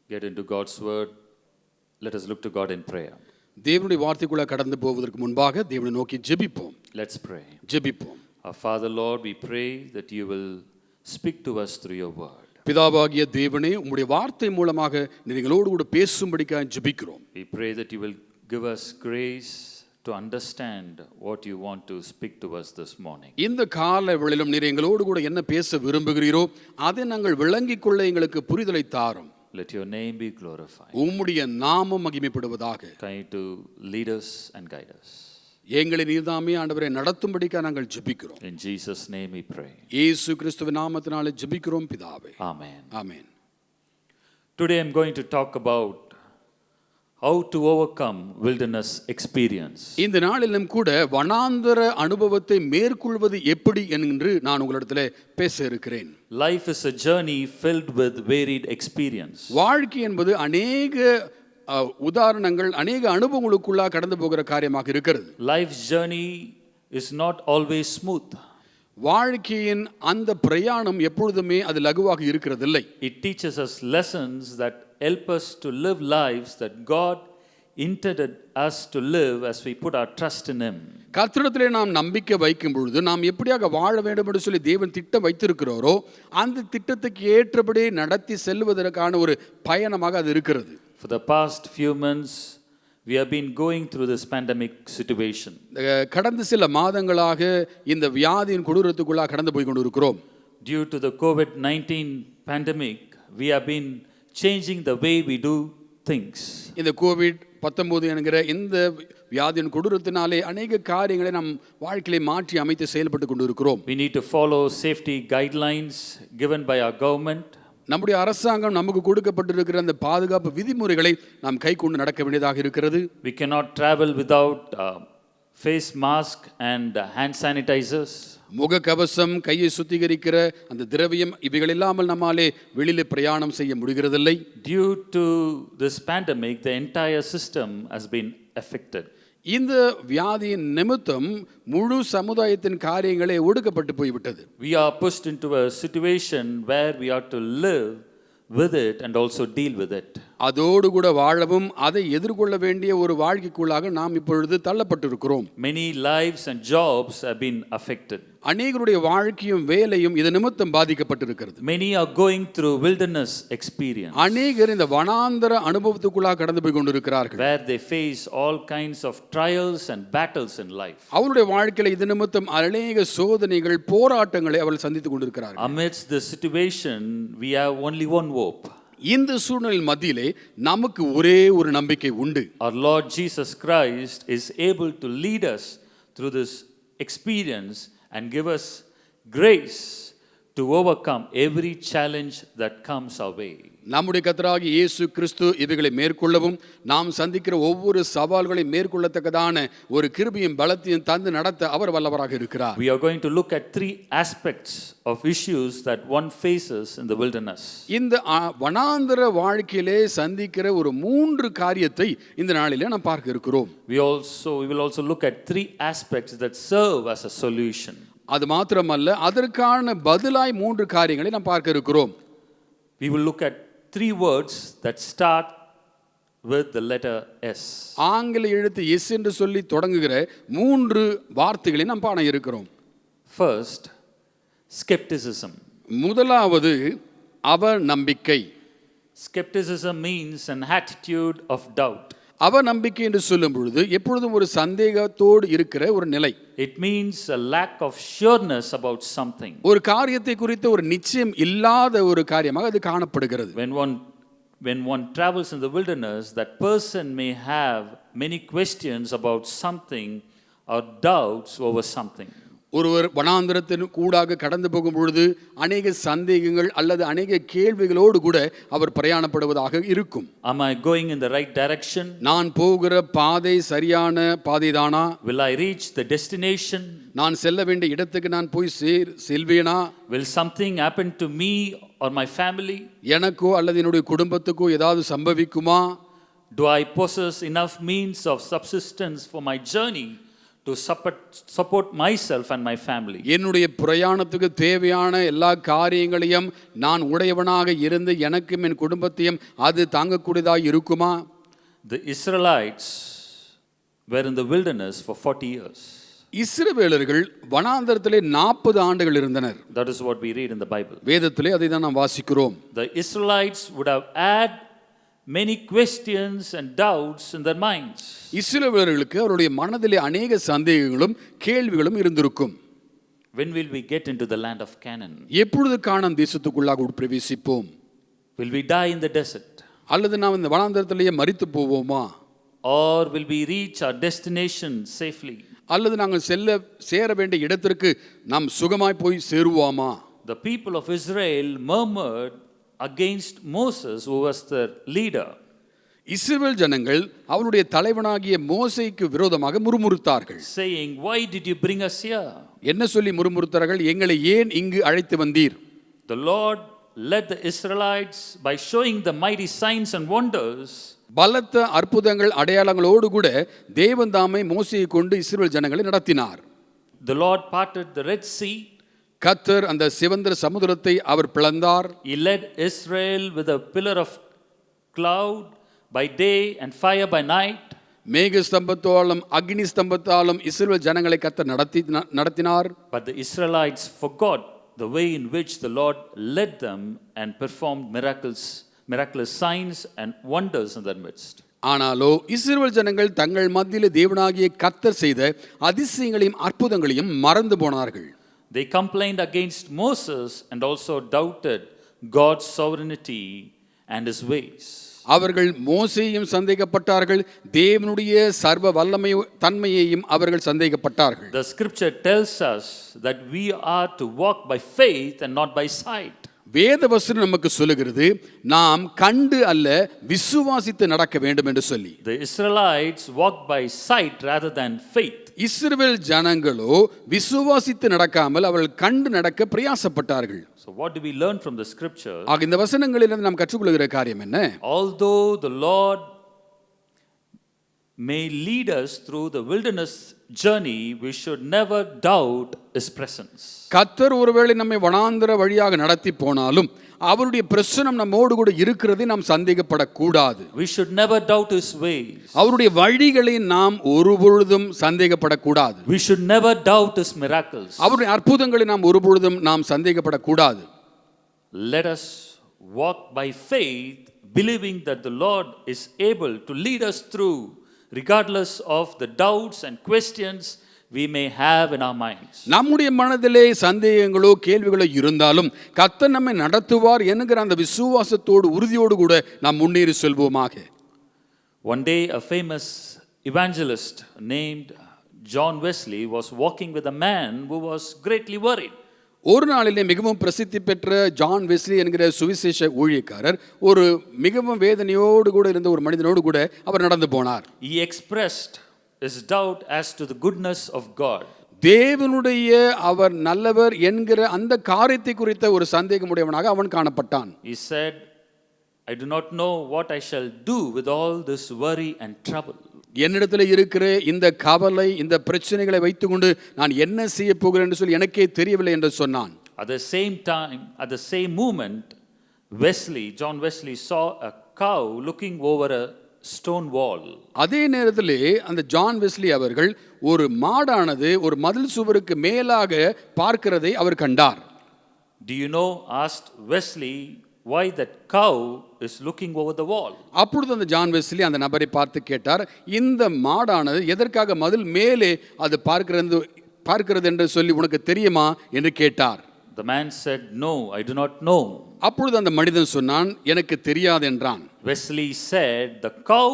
get into God's word, let us look to God in prayer. தேவனுடைய வார்த்தைக்குள்ளாக கடந்து போவதற்கு முன்பாக தேவனை நோக்கி ஜெபிப்போம். Let's pray. ஜெபிப்போம். Our Father Lord, we pray that you will speak to us through your word. பிதாவாகிய தேவனே, உம்முடைய வார்த்தை மூலமாக நீர் எங்களோடு கூட பேசும்படிக்காக ஜெபிக்கிறோம். We pray that you will give us grace to understand what you want to speak to us this morning. இந்த கால வேளையிலும் நீர் எங்களோடு கூட என்ன பேச விரும்புகிறீரோ அதை நாங்கள் விளங்கிக் கொள்ள எங்களுக்கு புரிதலை தாரும். Let your name be glorified. உம்முடைய நாமம் மகிமைப்படுவதாக. Try to lead us and guide us. எங்களை நீர்தாமே ஆண்டவரே நடத்தும்படிக்காக நாங்கள் ஜெபிக்கிறோம். In Jesus name we pray. இயேசு கிறிஸ்துவின் நாமத்தினாலே ஜெபிக்கிறோம் பிதாவே. Amen. Amen. Today I'm going to talk about how to overcome wilderness experience. இந்த நாளிலும் கூட வனாந்தர அனுபவத்தை மேற்கொள்வது எப்படி என்று நான் உங்களிடத்தில் பேச இருக்கிறேன். Life is a journey filled with varied experience. வாழ்க்கை என்பது அநேக உதாரணங்கள், அநேக அனுபவங்களுக்குள்ளாக கடந்து போகிற காரியமாக இருக்கிறது. Life's journey is not always smooth. வாழ்க்கையின் அந்த பிரயாணம் எப்பொழுதுமே அது லகுவாக இருக்கிறதில்லை. It teaches us lessons that help us to live lives that God intended us to live as we put our trust in Him. கர்த்தரிடத்திலே நாம் நம்பிக்கை வைக்கும் பொழுது நாம் எப்படியாக வாழ வேண்டும் என்று சொல்லி தேவன் திட்டம் வைத்திருக்கிறாரோ அந்த திட்டத்துக்கு ஏற்றபடி நடத்தி செல்வதற்கான ஒரு பயணமாக அது இருக்கிறது. For the past few months we have been going through this pandemic situation. கடந்த சில மாதங்களாக இந்த வியாதியின் கொடூரத்துக்குள்ளாக கடந்து போய் கொண்டிருக்கிறோம். Due to the COVID-19 pandemic, we have been changing the way we do things. இந்த COVID-19 என்கிற இந்த வியாதியின் கொடூரத்தினாலே அநேக காரியங்களை நாம் வாழ்க்கையை மாற்றி அமைத்து செயல்பட்டு கொண்டிருக்கிறோம். We need to follow safety guidelines given by our government. நம்முடைய அரசாங்கம் நமக்கு கொடுக்கப்பட்டிருக்கிற அந்த பாதுகாப்பு விதிமுறைகளை நாம் கைக்கொண்டு நடக்க வேண்டியதாக இருக்கிறது. We cannot travel without face mask and hand sanitizers. முகக்கவசம், கையை சுத்திகரிக்கிற அந்த திரவியம் இவைகள் இல்லாமல் நம்மாலே வெளியில பிரயாணம் செய்ய முடிகிறதில்லை. Due to this pandemic, the entire system has been affected. இந்த வியாதியின் நிமித்தம் முழு சமுதாயத்தின் காரியங்களே ஒடுக்கப்பட்டு போய்விட்டது. We are pushed into a situation where we have to live with it and also deal with it. அதோடு கூட வாழவும் அதை எதிர்கொள்ள வேண்டிய ஒரு வாழ்க்கைக்குள்ளாக நாம் இப்பொழுது தள்ளப்பட்டிருக்கிறோம். Many lives and jobs have been affected. அநேகருடைய வாழ்க்கையும் வேலையும் இது நிமித்தம் பாதிக்கப்பட்டிருக்கிறது. Many are going through wilderness experience. அநேகர் இந்த வனாந்தர அனுபவத்துக்குள்ளாக கடந்து போய் கொண்டிருக்கிறார்கள். Where they face all kinds of trials and battles in life. அவருடைய வாழ்க்கையில இது நிமித்தம் அநேக சோதனைகள், போராட்டங்களை அவர்கள் சந்தித்துக் கொண்டிருக்கிறார்கள். Amidst this situation, we have only one hope. இந்த சூழ்நிலையின் மத்தியிலே நமக்கு ஒரே ஒரு நம்பிக்கை உண்டு. Our Lord Jesus Christ is able to lead us through this experience and give us grace to overcome every challenge that comes our way. நம்முடைய கர்த்தராகிய இயேசு கிறிஸ்து இவைகளை மேற்கொள்ளவும் நாம் சந்திக்கிற ஒவ்வொரு சவால்களை மேற்கொள்ளத்தக்கதான ஒரு கிருபையும் பலத்தையும் தந்து நடத்த அவர் வல்லவராக இருக்கிறார். We are going to look at three aspects of issues that one faces in the wilderness. இந்த வனாந்தர வாழ்க்கையிலே சந்திக்கிற ஒரு மூன்று காரியத்தை இந்த நாளிலே நாம் பார்க்க இருக்கிறோம். We will also look at three aspects that serve as a solution. அது மாத்திரமல்ல, அதற்கான பதிலாய் மூன்று காரியங்களை நாம் பார்க்க இருக்கிறோம். We will look at three words that start with the letter S. ஆங்கில எழுத்து S என்று சொல்லி தொடங்குகிற மூன்று வார்த்தைகளை நாம் காண இருக்கிறோம். First, skepticism. முதலாவது அவநம்பிக்கை. Skepticism means an attitude of doubt. அவநம்பிக்கை என்று சொல்லும் பொழுது எப்பொழுதும் ஒரு சந்தேகத்தோடு இருக்கிற ஒரு நிலை. It means a lack of sureness about something. ஒரு காரியத்தை குறித்த ஒரு நிச்சயம் இல்லாத ஒரு காரியமாக அது காணப்படுகிறது. When one travels in the wilderness, that person may have many questions about something or doubts over something. ஒருவர் வனாந்தரத்தின் கூடாக கடந்து போகும் பொழுது அநேக சந்தேகங்கள் அல்லது அநேக கேள்விகளோடு கூட அவர் பிரயாணப்படுவதாக இருக்கும். Am I going in the right direction? நான் போகிற பாதை சரியான பாதைதானா? Will I reach the destination? நான் செல்ல வேண்டிய இடத்துக்கு நான் போய் செல்வேனா? Will something happen to me or my family? எனக்கோ அல்லது என்னுடைய குடும்பத்துக்கோ ஏதாவது சம்பவிக்குமா? Do I possess enough means of subsistence for my journey to support myself and my family? என்னுடைய பிரயாணத்துக்கு தேவையான எல்லா காரியங்களையும் நான் உடையவனாக இருந்து எனக்கும் என் குடும்பத்தையும் அது தாங்கக்கூடியதாக இருக்குமா? The Israelites were in the wilderness for 40 years. இஸ்ரவேலர்கள் வனாந்தரத்திலே 40 ஆண்டுகள் இருந்தனர். That is what we read in the Bible. வேதத்திலே அதை தான் நாம் வாசிக்கிறோம். The Israelites would have had many questions and doubts in their minds. இஸ்ரவேலர்களுக்கு அவருடைய மனதிலே அநேக சந்தேகங்களும் கேள்விகளும் இருந்திருக்கும். When will we get into the land of Canaan? எப்பொழுது கானான் தேசத்துக்குள்ளாக பிரவேசிப்போம்? Will we die in the desert? அல்லது நாம் இந்த வனாந்தரத்திலேயே மரித்து போவோமா? Or will we reach our destination safely? அல்லது நாங்கள் சேர வேண்டிய இடத்திற்கு நாம் சுகமாய் போய் சேருவோமா? The people of Israel murmured against Moses, who was their leader. இஸ்ரவேல் ஜனங்கள் அவருடைய தலைவனாகிய மோசேக்கு விரோதமாக முறுமுறுத்தார்கள். Saying, why did you bring us here? என்ன சொல்லி முறுமுறுத்தார்கள்? எங்களை ஏன் இங்கு அழைத்து வந்தீர்? The Lord led the Israelites by showing the mighty signs and wonders. பலத்த அற்புதங்கள் அடையாளங்களோடு கூட தேவன் தாமே மோசேயை கொண்டு இஸ்ரவேல் ஜனங்களை நடத்தினார். The Lord parted the Red Sea. கர்த்தர் அந்த சிவந்த சமுத்திரத்தை அவர் பிளந்தார். He led Israel with a pillar of cloud by day and fire by night. மேக ஸ்தம்பத்தாலும் அக்னி ஸ்தம்பத்தாலும் இஸ்ரவேல் ஜனங்களை கர்த்தர் நடத்தினார். But the Israelites forgot the way in which the Lord led them and performed miraculous signs and wonders in their midst. ஆனாலோ இஸ்ரவேல் ஜனங்கள் தங்கள் மத்தியிலே தேவனாகிய கர்த்தர் செய்த அதிசயங்களையும் அற்புதங்களையும் மறந்து போனார்கள். They complained against Moses and also doubted God's sovereignty and his ways. அவர்கள் மோசேயையும் சந்தேகப்பட்டார்கள், தேவனுடைய சர்வ வல்லமை தன்மையையும் அவர்கள் சந்தேகப்பட்டார்கள். The scripture tells us that we are to walk by faith and not by sight. வேத வசனம் நமக்கு சொல்லுகிறது, நாம் கண்டு அல்ல விசுவாசித்து நடக்க வேண்டும் என்று சொல்லி. The Israelites walked by sight rather than faith. இஸ்ரவேல் ஜனங்களோ விசுவாசித்து நடக்காமல் அவர்கள் கண்டு நடக்க பிரயாசப்பட்டார்கள். So what do we learn from the scripture? ஆக இந்த வசனங்களிலிருந்து நாம் கற்றுக்கொள்கிற காரியம் என்ன? Although the Lord may lead us through the wilderness journey, we should never doubt his presence. கர்த்தர் ஒருவேளை நம்மை வனாந்தர வழியாக நடத்தி போனாலும் அவருடைய பிரசன்னம் நம்மோடு கூட இருக்கிறதை நாம் சந்தேகப்படக்கூடாது. We should never doubt his ways. அவருடைய வழிகளை நாம் ஒருபொழுதும் சந்தேகப்படக்கூடாது. We should never doubt his miracles. அவருடைய அற்புதங்களை நாம் ஒருபொழுதும் நாம் சந்தேகப்படக்கூடாது. Let us walk by faith, believing that the Lord is able to lead us through, regardless of the doubts and questions we may have in our minds. நம்முடைய மனதிலே சந்தேகங்களோ கேள்விகளோ இருந்தாலும் கர்த்தர் நம்மை நடத்துவார் என்கிற அந்த விசுவாசத்தோடு உறுதியோடு கூட நாம் முன்னேறி செல்வோமாக. One day a famous evangelist named John Wesley was walking with a man who was greatly worried. ஒரு நாளிலே மிகவும் பிரசித்தி பெற்ற ஜான் வெஸ்லி என்கிற சுவிசேஷ ஊழியக்காரர் ஒரு மிகவும் வேதனையோடு கூட இருந்த ஒரு மனிதனோடு கூட அவர் நடந்து போனார். He expressed his doubt as to the goodness of God. தேவனுடைய அவர் நல்லவர் என்கிற அந்த காரியத்தை குறித்த ஒரு சந்தேகமுடையவனாக அவன் காணப்பட்டான். He said, I do not know what I shall do with all this worry and trouble. என்னிடத்தில் இருக்கிற இந்த கவலை இந்த பிரச்சனைகளை வைத்துக்கொண்டு நான் என்ன செய்ய போகிறேன் என்று சொல்லி எனக்கே தெரியவில்லை என்று சொன்னான். At the same time, at the same moment, John Wesley saw a cow looking over a stone wall. அதே நேரத்திலே அந்த ஜான் வெஸ்லி அவர்கள் ஒரு மாடானது ஒரு மதில் சுவருக்கு மேலாக பார்க்கிறதை அவர் கண்டார். Do you know, asked Wesley, why that cow is looking over the wall? அப்பொழுது அந்த ஜான் வெஸ்லி அந்த நபரை பார்த்து கேட்டார், இந்த மாடானது எதற்காக மதில் மேலே அது பார்க்கிறது என்று சொல்லி உனக்கு தெரியுமா என்று கேட்டார். The man said, no, I do not know. அப்பொழுது அந்த மனிதன் சொன்னான், எனக்கு தெரியாது என்றான். Wesley said, the cow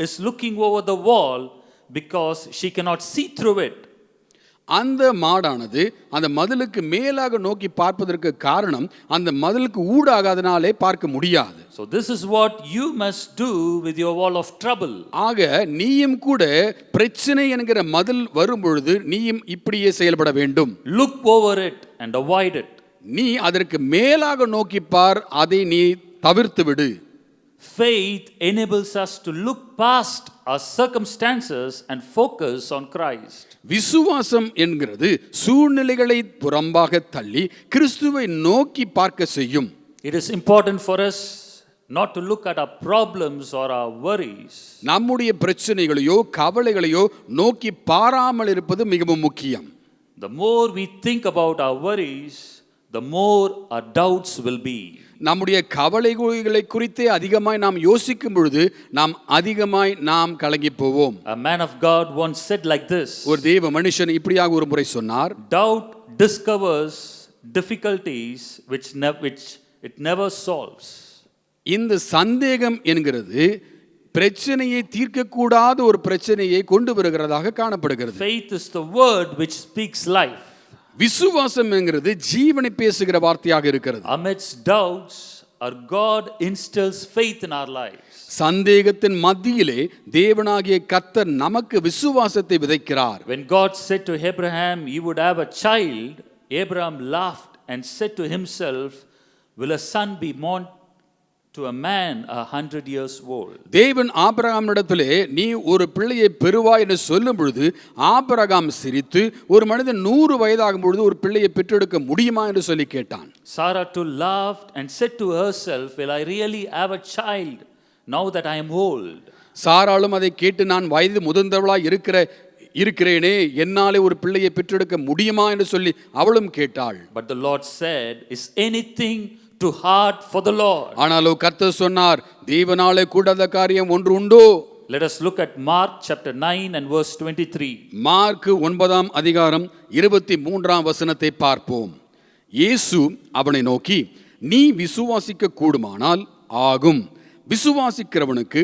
is looking over the wall because she cannot see through it. அந்த மாடானது அந்த மதிலுக்கு மேலாக நோக்கி பார்ப்பதற்கு காரணம் அந்த மதிலுக்கு ஊடாகாதனாலே பார்க்க முடியாது. So this is what you must do with your wall of trouble. ஆக நீயும் கூட பிரச்சனை என்கிற மதில் வரும் பொழுது நீயும் இப்படியே செயல்பட வேண்டும். Look over it and avoid it. நீ அதற்கு மேலாக நோக்கி பார், அதை நீ தவிர்த்து விடு. Faith enables us to look past our circumstances and focus on Christ. விசுவாசம் என்கிறது சூழ்நிலைகளை புறம்பாக தள்ளி கிறிஸ்துவை நோக்கி பார்க்க செய்யும். It is important for us not to look at our problems or our worries. நம்முடைய பிரச்சனைகளையோ கவலைகளையோ நோக்கி பாராமல் இருப்பது மிகவும் முக்கியம். The more we think about our worries, the more our doubts will be. நம்முடைய கவலைகளை குறித்தே அதிகமாய் நாம் யோசிக்கும் பொழுது நாம் கலங்கி போவோம். A man of God once said like this. ஒரு தேவ மனுஷன் இப்படியாக ஒரு முறை சொன்னார், doubt discovers difficulties which it never solves. இந்த சந்தேகம் என்கிறது பிரச்சனையை தீர்க்கக்கூடாத ஒரு பிரச்சனையை கொண்டு வருகிறதாக காணப்படுகிறது. Faith is the word which speaks life. விசுவாசம் என்கிறது ஜீவனை பேசுகிற வார்த்தையாக இருக்கிறது. Amidst doubts, our God instills faith in our lives. சந்தேகத்தின் மத்தியிலே தேவனாகிய கர்த்தர் நமக்கு விசுவாசத்தை விதைக்கிறார். When God said to Abraham he would have a child, Abraham laughed and said to himself, will a son be born to a man 100 years old. தேவன் ஆபிரகாமிடத்திலே நீ ஒரு பிள்ளையை பெறுவாய் என்று சொல்லும் பொழுது ஆபிரகாம் சிரித்து, ஒரு மனிதன் 100 வயதாகும் பொழுது ஒரு பிள்ளையை பெற்றெடுக்க முடியுமா என்று சொல்லி கேட்டான். Sarah too laughed and said to herself, will I really have a child now that I am old? சாராளும் அதை கேட்டு, நான் வயது முதிர்ந்தவளாய் இருக்கிறேனே, என்னாலே ஒரு பிள்ளையை பெற்றெடுக்க முடியுமா என்று சொல்லி அவளும் கேட்டாள். But the Lord said, is anything too hard for the Lord? ஆனாலோ கர்த்தர் சொன்னார், தேவனாலே கூடாத காரியம் ஒன்று உண்டோ? Let us look at Mark chapter 9 and verse 23. Mark 9ஆம் அதிகாரம் 23ஆம் வசனத்தை பார்ப்போம். இயேசு அவனை நோக்கி, நீ விசுவாசிக்க கூடுமானால் ஆகும், விசுவாசிக்கிறவனுக்கு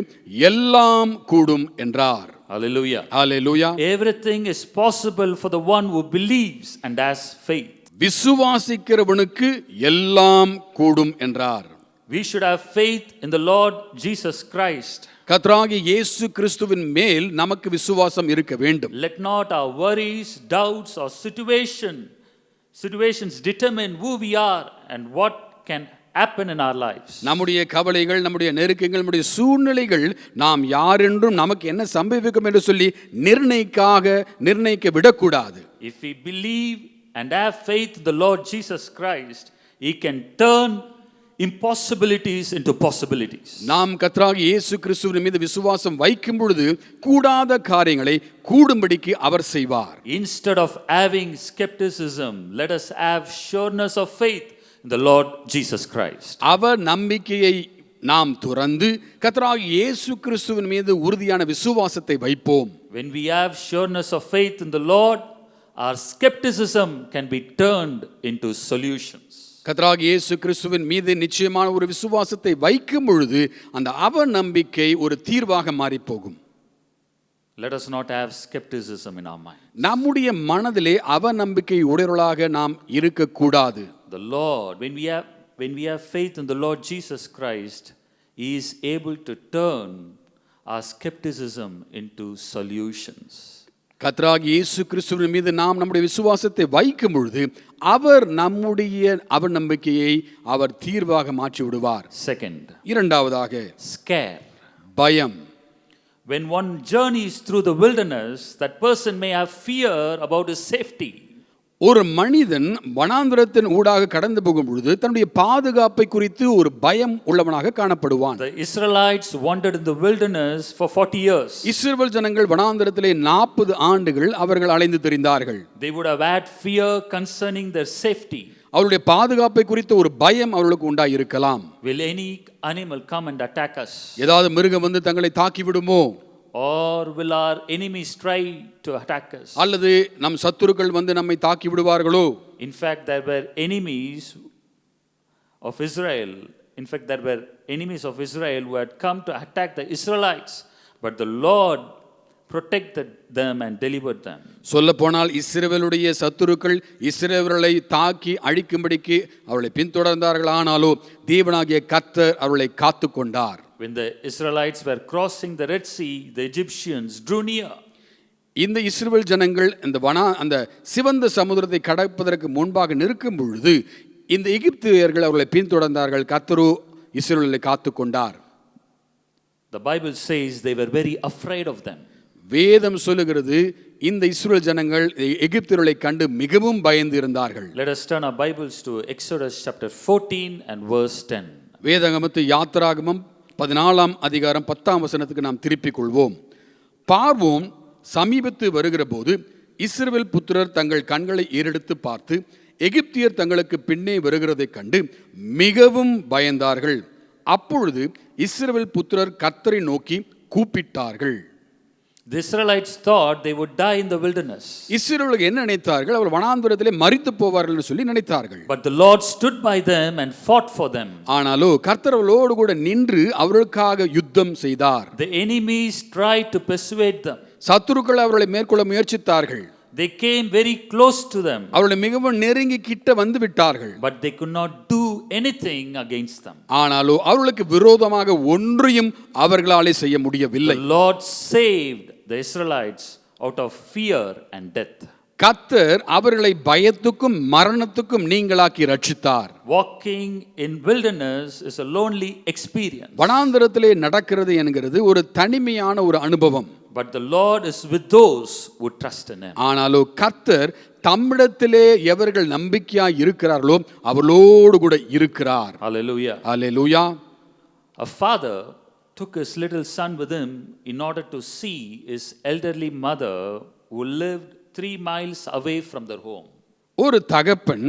எல்லாம் கூடும் என்றார். Hallelujah. Hallelujah. Everything is possible for the one who believes and has faith. விசுவாசிக்கிறவனுக்கு எல்லாம் கூடும் என்றார். We should have faith in the Lord Jesus Christ. கர்த்தராகிய இயேசு கிறிஸ்துவின் மேல் நமக்கு விசுவாசம் இருக்க வேண்டும். Let not our worries, doubts or situations determine who we are and what can happen in our lives. நம்முடைய கவலைகள், நம்முடைய நெருக்கங்கள், நம்முடைய சூழ்நிலைகள் நாம் யார் என்றும் நமக்கு என்ன சம்பவிக்கும் என்று சொல்லி நிர்ணயிக்க விடக்கூடாது. If we believe and have faith in the Lord Jesus Christ, He can turn impossibilities into possibilities. நாம் கர்த்தராகிய இயேசு கிறிஸ்துவின் மீது விசுவாசம் வைக்கும் பொழுது கூடாத காரியங்களை கூடும்படிக்கு அவர் செய்வார். Instead of having skepticism, let us have sureness of faith in the Lord Jesus Christ. அவர் நம்பிக்கையை நாம் துறந்து கர்த்தராகிய இயேசு கிறிஸ்துவின் மீது உறுதியான விசுவாசத்தை வைப்போம். When we have sureness of faith in the Lord, our skepticism can be turned into solutions. கர்த்தராகிய இயேசு கிறிஸ்துவின் மீது நிச்சயமான ஒரு விசுவாசத்தை வைக்கும் பொழுது அந்த அவநம்பிக்கை ஒரு தீர்வாக மாறி போகும். Let us not have skepticism in our mind. நம்முடைய மனதிலே அவநம்பிக்கை உடையவர்களாக நாம் இருக்கக்கூடாது. The Lord, when we have faith in the Lord Jesus Christ, He is able to turn our skepticism into solutions. கர்த்தராகிய இயேசு கிறிஸ்துவின் மீது நாம் நம்முடைய விசுவாசத்தை வைக்கும் பொழுது அவர் நம்முடைய அவநம்பிக்கையை அவர் தீர்வாக மாற்றி விடுவார். Second, இரண்டாவதாக scare. பயம். When one journeys through the wilderness, that person may have fear about his safety. ஒரு மனிதன் வனாந்திரத்தின் ஊடாக கடந்து போகும் பொழுது தன்னுடைய பாதுகாப்பை குறித்து ஒரு பயம் உள்ளவனாக காணப்படுவான். The Israelites wandered in the wilderness for 40 years. இஸ்ரவேல் ஜனங்கள் வனாந்திரத்திலே 40 ஆண்டுகள் அவர்கள் அலைந்து திரிந்தார்கள். They would have had fear concerning their safety. அவருடைய பாதுகாப்பை குறித்த ஒரு பயம் அவர்களுக்கு உண்டாய் இருக்கலாம். Will any animal come and attack us? ஏதாவது மிருகம் வந்து தங்களை தாக்கி விடுமோ? Or will our enemies try to attack us? அல்லது நம் சத்துருக்கள் வந்து நம்மை தாக்கி விடுவார்களோ? In fact, there were enemies of Israel. Who had come to attack the Israelites, but the Lord protected them and delivered them. சொல்ல போனால் இஸ்ரவேலுடைய சத்துருக்கள் இஸ்ரவேலை தாக்கி அழிக்கும்படிக்கு அவர்களை பின்தொடர்ந்தார்கள். ஆனாலோ தேவனாகிய கர்த்தர் அவர்களை காத்து கொண்டார். When the Israelites were crossing the Red Sea, the Egyptians drew near. இந்த இஸ்ரவேல் ஜனங்கள் அந்த சிவந்த சமுத்திரத்தை கடப்பதற்கு முன்பாக நிற்கும் பொழுது இந்த எகிப்தியர்கள் அவர்களை பின்தொடர்ந்தார்கள். கர்த்தரோ இஸ்ரவேலை காத்து கொண்டார். The Bible says they were very afraid of them. வேதம் சொல்லுகிறது இந்த இஸ்ரவேல் ஜனங்கள் எகிப்தியர்களை கண்டு மிகவும் பயந்து இருந்தார்கள். Let us turn our Bibles to Exodus chapter 14 and verse 10. வேதாகமத்து யாத்திராகமம் 14ஆம் அதிகாரம் 10ஆம் வசனத்துக்கு நாம் திருப்பிக் கொள்வோம். பார்வோன் சமீபத்து வருகிற போது இஸ்ரவேல் புத்திரர் தங்கள் கண்களை ஏறெடுத்து பார்த்து எகிப்தியர் தங்களுக்கு பின்னே வருகிறதைக் கண்டு மிகவும் பயந்தார்கள். அப்பொழுது இஸ்ரவேல் புத்திரர் கர்த்தரை நோக்கி கூப்பிட்டார்கள். The Israelites thought they would die in the wilderness. இஸ்ரவேலர்கள் என்ன நினைத்தார்கள்? அவர் வனாந்திரத்திலே மரித்து போவார்கள் என்று சொல்லி நினைத்தார்கள். But the Lord stood by them and fought for them. ஆனாலோ கர்த்தர் அவர்களோடு கூட நின்று அவர்களுக்காக யுத்தம் செய்தார். The enemies tried to persuade them. சத்துருக்கள் அவர்களை மேற்கொள்ள முயற்சித்தார்கள். They came very close to them. அவர்களை மிகவும் நெருங்கி கிட்ட வந்து விட்டார்கள். But they could not do anything against them. ஆனாலோ அவர்களுக்கு விரோதமாக ஒன்றையும் அவர்களாலே செய்ய முடியவில்லை. The Lord saved the Israelites out of fear and death. கர்த்தர் அவர்களை பயத்துக்கும் மரணத்துக்கும் நீங்களாக்கி ரட்சித்தார். Walking in wilderness is a lonely experience. வனாந்தரத்திலே நடக்கிறது என்கிறது ஒரு தனிமையான ஒரு அனுபவம். But the Lord is with those who trust in Him. ஆனாலும் கர்த்தர் தம்மிடத்திலே எவர்கள் நம்பிக்கையாய் இருக்கிறார்களோ அவர்களோடு கூட இருக்கிறார். Hallelujah. Hallelujah. A father took his little son with him in order to see his elderly mother who lived 3 miles away from their home. ஒரு தகப்பன்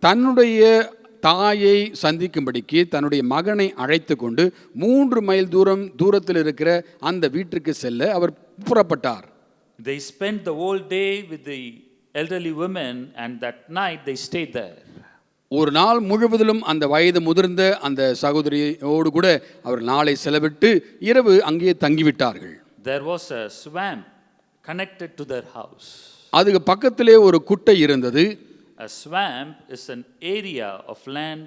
தன்னுடைய தாயை சந்திக்கும்படிக்கு தன்னுடைய மகனை அழைத்து கொண்டு 3 மைல் தூரத்தில் இருக்கிற அந்த வீட்டிற்கு செல்ல அவர் புறப்பட்டார். They spent the whole day with the elderly women and that night they stayed there. ஒரு நாள் முழுவதிலும் அந்த வயது முதிர்ந்த அந்த சகோதரியோடு கூட அவர் நாளை செலவிட்டு இரவு அங்கே தங்கிவிட்டார்கள். There was a swamp connected to their house. அதுக்கு பக்கத்திலே ஒரு குட்டை இருந்தது. A swamp is an area of land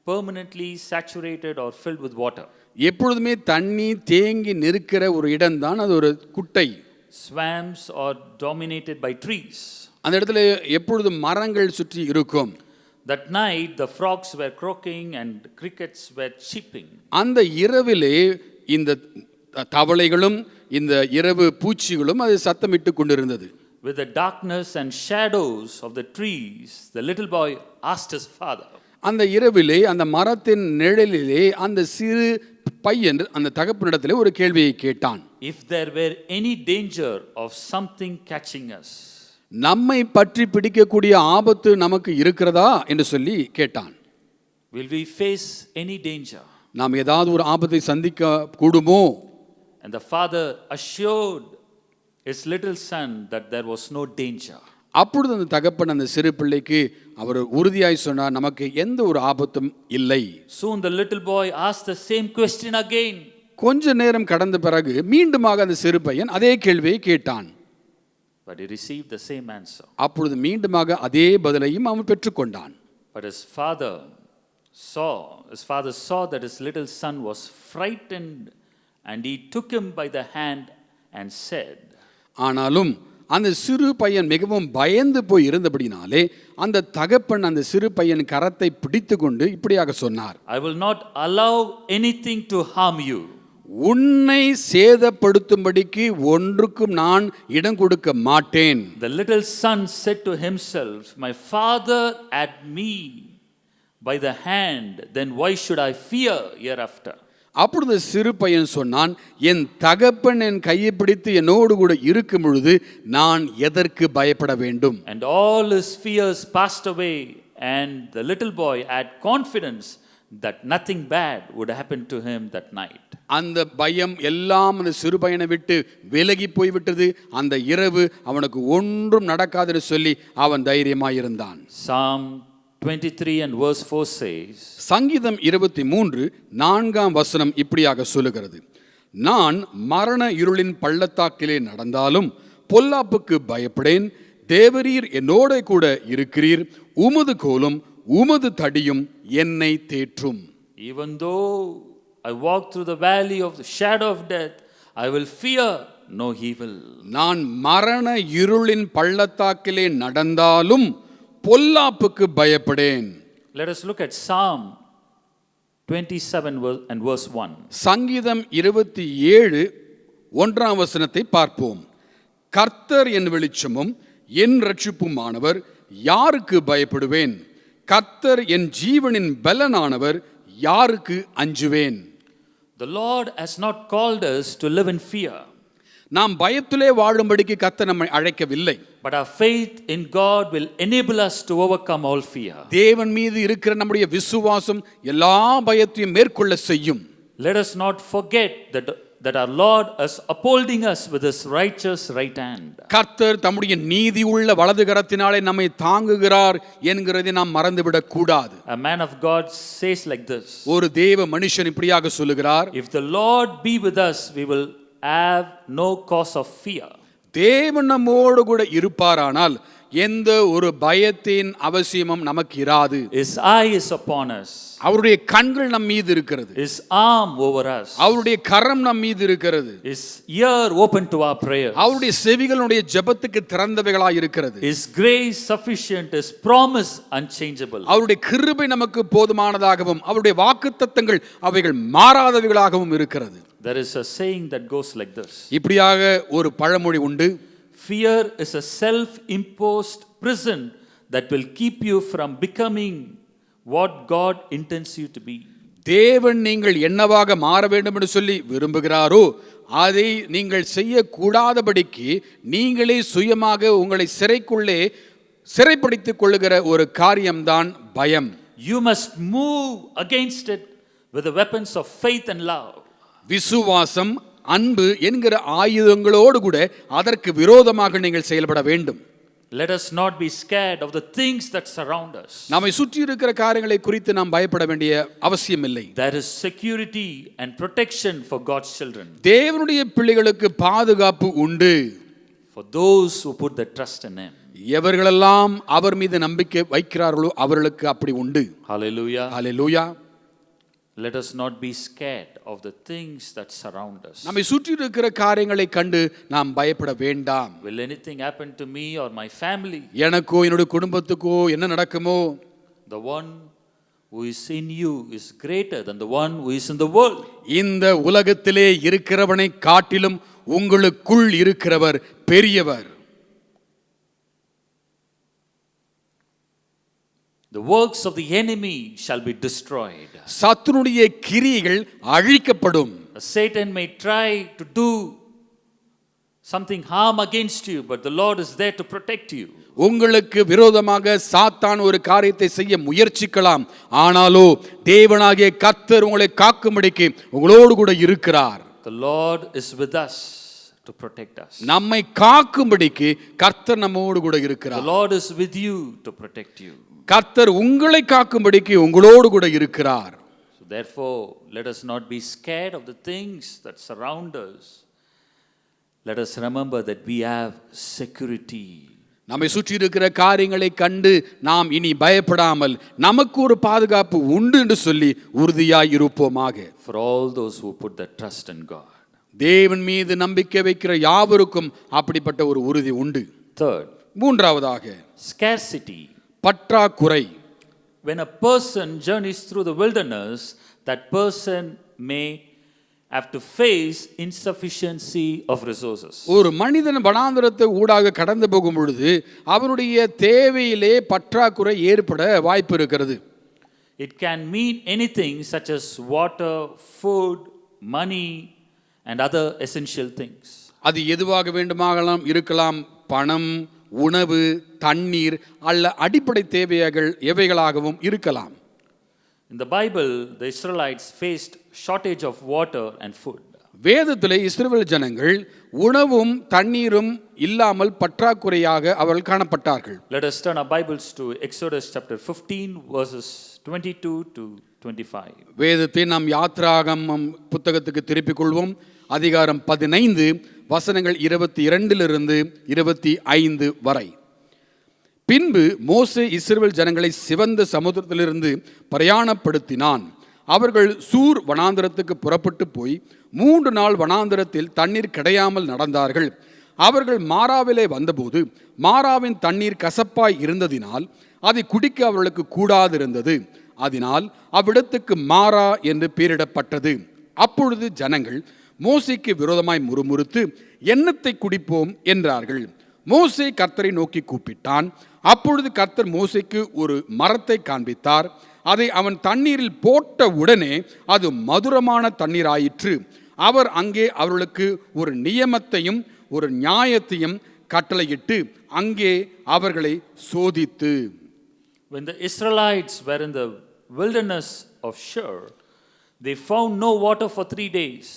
permanently saturated or filled with water. எப்பொழுதுமே தண்ணி தேங்கி நிற்கிற ஒரு இடம்தான் அது ஒரு குட்டை. Swamps are dominated by trees. அந்த இடத்துல எப்பொழுதும் மரங்கள் சுற்றி இருக்கும். That night the frogs were croaking and crickets were chirping. அந்த இரவிலே இந்த தவளைகளும் இந்த இரவு பூச்சிகளும் அது சத்தமிட்டு கொண்டிருந்தது. With the darkness and shadows of the trees, the little boy asked his father. அந்த இரவிலே அந்த மரத்தின் நிழலிலே அந்த சிறு பையன் அந்த தகப்பனிடத்திலே ஒரு கேள்வியை கேட்டான். If there were any danger of something catching us, நம்மை பற்றி பிடிக்கக்கூடிய ஆபத்து நமக்கு இருக்கிறதா என்று சொல்லி கேட்டான். will we face any danger? நாம் ஏதாவது ஒரு ஆபத்தை சந்திக்க கூடுமோ? And the father assured his little son that there was no danger. அப்பொழுது அந்த தகப்பன் அந்த சிறு பிள்ளைக்கு அவர் உறுதியாய் சொன்னார், நமக்கு எந்த ஒரு ஆபத்தும் இல்லை. Soon the little boy asked the same question again. கொஞ்ச நேரம் கடந்த பிறகு மீண்டுமாக அந்த சிறு பையன் அதே கேள்வியை கேட்டான். But he received the same answer. அப்பொழுது மீண்டுமாக அதே பதிலையும் அவன் பெற்றுக்கொண்டான். But his father saw that his little son was frightened, and he took him by the hand and said. ஆனாலும் அந்த சிறு பையன் மிகவும் பயந்து போய் இருந்தபடினாலே அந்த தகப்பன் அந்த சிறு பையன் கரத்தை பிடித்து கொண்டு இப்படியாக சொன்னார், I will not allow anything to harm you. உன்னை சேதப்படுத்தும்படிக்கு ஒன்றுக்கும் நான் இடம் கொடுக்க மாட்டேன். The little son said to himself, my father had me by the hand, then why should I fear hereafter? அப்பொழுது சிறு பையன் சொன்னான், என் தகப்பன் என் கையை பிடித்து என்னோடு கூட இருக்கும் பொழுது நான் எதற்கு பயப்பட வேண்டும்? And all his fears passed away, and the little boy had confidence that nothing bad would happen to him that night. அந்த பயம் எல்லாம் அந்த சிறு பையனை விட்டு விலகி போய்விட்டது. அந்த இரவு அவனுக்கு ஒன்றும் நடக்காதுன்னு சொல்லி அவன் தைரியமாயிருந்தான். Psalm 23 and verse 4 says, சங்கீதம் 23:4 இப்படியாக சொல்லுகிறது, நான் மரண இருளின் பள்ளத்தாக்கிலே நடந்தாலும் பொல்லாப்புக்கு பயப்படேன், தேவரீர் என்னோட கூட இருக்கிறீர், உமது கோலும் உமது தடியும் என்னை தேற்றும். even though I walk through the valley of the shadow of death, I will fear no evil. நான் மரண இருளின் பள்ளத்தாக்கிலே நடந்தாலும் பொல்லாப்புக்கு பயப்படேன். Let us look at Psalm 27 and verse 1. சங்கீதம் 27:1 பார்ப்போம். கர்த்தர் என் வெளிச்சமும் என் இரட்சிப்புமானவர், யாருக்கு பயப்படுவேன்? கர்த்தர் என் ஜீவனின் பலனானவர், யாருக்கு அஞ்சுவேன்? The Lord has not called us to live in fear. நாம் பயத்திலே வாழும்படிக்கு கர்த்தர் நம்மை அழைக்கவில்லை. But our faith in God will enable us to overcome all fear. தேவன் மீது இருக்கிற நம்முடைய விசுவாசம் எல்லா பயத்தையும் மேற்கொள்ள செய்யும். Let us not forget that our Lord is upholding us with his righteous right hand. கர்த்தர் தம்முடைய நீதி உள்ள வலது கரத்தினாலே நம்மை தாங்குகிறார் என்கிறதை நாம் மறந்துவிடக் கூடாது. A man of God says like this. ஒரு தேவ மனுஷன் இப்படியாக சொல்லுகிறார், If the Lord be with us, we will have no cause of fear. தேவன் நம்மோடு கூட இருப்பாரானால் எந்த ஒரு பயத்தின் அவசியமும் நமக்கு இராது. His eye is upon us. அவருடைய கண்கள் நம் மீது இருக்கிறது. His arm over us. அவருடைய கரம் நம் மீது இருக்கிறது. His ear open to our prayers. அவருடைய செவிகளுடைய ஜெபத்துக்கு திறந்தவைகளாய் இருக்கிறது. His grace sufficient, His promise unchangeable. அவருடைய கிருபை நமக்கு போதுமானதாகவும் அவருடைய வாக்குத்தத்தங்கள் அவைகள் மாறாதவைகளாகவும் இருக்கிறது. There is a saying that goes like this. இப்படியாக ஒரு பழமொழி உண்டு. Fear is a self-imposed prison that will keep you from becoming what God intends you to be. தேவன் நீங்கள் என்னவாக மாற வேண்டும் என்று சொல்லி விரும்புகிறாரோ அதை நீங்கள் செய்யக்கூடாதபடிக்கு நீங்களே சுயமாக உங்களை சிறைக்குள்ளே சிறைப்படுத்திக் கொள்ளுகிற ஒரு காரியம்தான் பயம். You must move against it with the weapons of faith and love. விசுவாசம், அன்பு என்கிற ஆயுதங்களோடு கூட அதற்கு விரோதமாக நீங்கள் செயல்பட வேண்டும். Let us not be scared of the things that surround us. நம்மை சுற்றி இருக்கிற காரியங்களை குறித்து நாம் பயப்பட வேண்டிய அவசியம் இல்லை. There is security and protection for God's children. தேவனுடைய பிள்ளைகளுக்கு பாதுகாப்பு உண்டு. For those who put their trust in Him. எவர்களெல்லாம் அவர் மீது நம்பிக்கை வைக்கிறார்களோ அவர்களுக்கு அப்படி உண்டு. Hallelujah. Hallelujah. Let us not be scared of the things that surround us. நம்மை சுற்றி இருக்கிற காரியங்களை கண்டு நாம் பயப்பட வேண்டாம். Will anything happen to me or my family? எனக்கோ என்னுடைய குடும்பத்துக்கோ என்ன நடக்குமோ? The one who is in you is greater than the one who is in the world. இந்த உலகத்திலே இருக்கிறவனை காட்டிலும் உங்களுக்குள் இருக்கிறவர் பெரியவர். The works of the enemy shall be destroyed. சத்துருடைய கிரியைகள் அழிக்கப்படும். Satan may try to do something harm against you, but the Lord is there to protect you. உங்களுக்கு விரோதமாக சாத்தான் ஒரு காரியத்தை செய்ய முயற்சிக்கலாம். ஆனாலோ தேவனாகிய கர்த்தர் உங்களை காக்கும்படிக்கு உங்களோடு கூட இருக்கிறார். The Lord is with us to protect us. நம்மை காக்கும்படிக்கு கர்த்தர் நம்மோடு கூட இருக்கிறார். The Lord is with you to protect you. கர்த்தர் உங்களை காக்கும்படிக்கு உங்களோடு கூட இருக்கிறார். So therefore, let us not be scared of the things that surround us. Let us remember that we have security. நம்மை சுற்றி இருக்கிற காரியங்களை கண்டு நாம் இனி பயப்படாமல் நமக்கு ஒரு பாதுகாப்பு உண்டு என்று சொல்லி உறுதியாய் இருப்போமாக. For all those who put their trust in God. தேவன் மீது நம்பிக்கை வைக்கிற யாவருக்கும் அப்படிப்பட்ட ஒரு உறுதி உண்டு. Third, மூன்றாவதாக scarcity. பற்றாக்குறை. When a person journeys through the wilderness, that person may have to face insufficiency of resources. ஒரு மனிதன் வனாந்தரத்தை ஊடாக கடந்து போகும் பொழுது அவனுடைய தேவையிலே பற்றாக்குறை ஏற்பட வாய்ப்பு இருக்கிறது. It can mean anything such as water, food, money and other essential things. அது எதுவாக வேண்டுமாகலாம் இருக்கலாம். பணம், உணவு, தண்ணீர் அல்ல அடிப்படை தேவைகள் எவைகளாகவும் இருக்கலாம். In the Bible, the Israelites faced shortage of water and food. வேதத்திலே இஸ்ரவேல் ஜனங்கள் உணவும் தண்ணீரும் இல்லாமல் பற்றாக்குறையாக அவர்கள் காணப்பட்டார்கள். Let us turn our Bibles to Exodus chapter 15 verses 22 to 25. வேதத்தை நாம் யாத்ராகமம் புத்தகத்துக்கு திருப்பிக் கொள்வோம். அதிகாரம் 15 வசனங்கள் 22 25 வரை. பின்பு மோசே இஸ்ரவேல் ஜனங்களை சிவந்த சமுத்திரத்திலிருந்து பிரயாணப்படுத்தினான். அவர்கள் சூர் வனாந்தரத்துக்கு புறப்பட்டு போய் 3 நாள் வனாந்தரத்தில் தண்ணீர் கிடையாமல் நடந்தார்கள். அவர்கள் மாராவிலே வந்தபோது மாராவின் தண்ணீர் கசப்பாய் இருந்ததினால் அதை குடிக்க அவர்களுக்கு கூடாதிருந்தது. அதனால் அவ்விடத்துக்கு மாரா என்று பெயரிடப்பட்டது. அப்பொழுது ஜனங்கள் மோசேக்கு விரோதமாய் முறுமுறுத்து எண்ணத்தை குடிப்போம் என்றார்கள். மோசே கர்த்தரை நோக்கி கூப்பிட்டான். அப்பொழுது கர்த்தர் மோசேக்கு ஒரு மரத்தை காண்பித்தார். அதை அவன் தண்ணீரில் போட்ட உடனே அது மதுரமான தண்ணீர் ஆயிற்று. அவர் அங்கே அவர்களுக்கு ஒரு நியமத்தையும் ஒரு நியாயத்தையும் கட்டளையிட்டு அங்கே அவர்களை சோதித்து. When the Israelites were in the wilderness of Shur, they found no water for 3 days.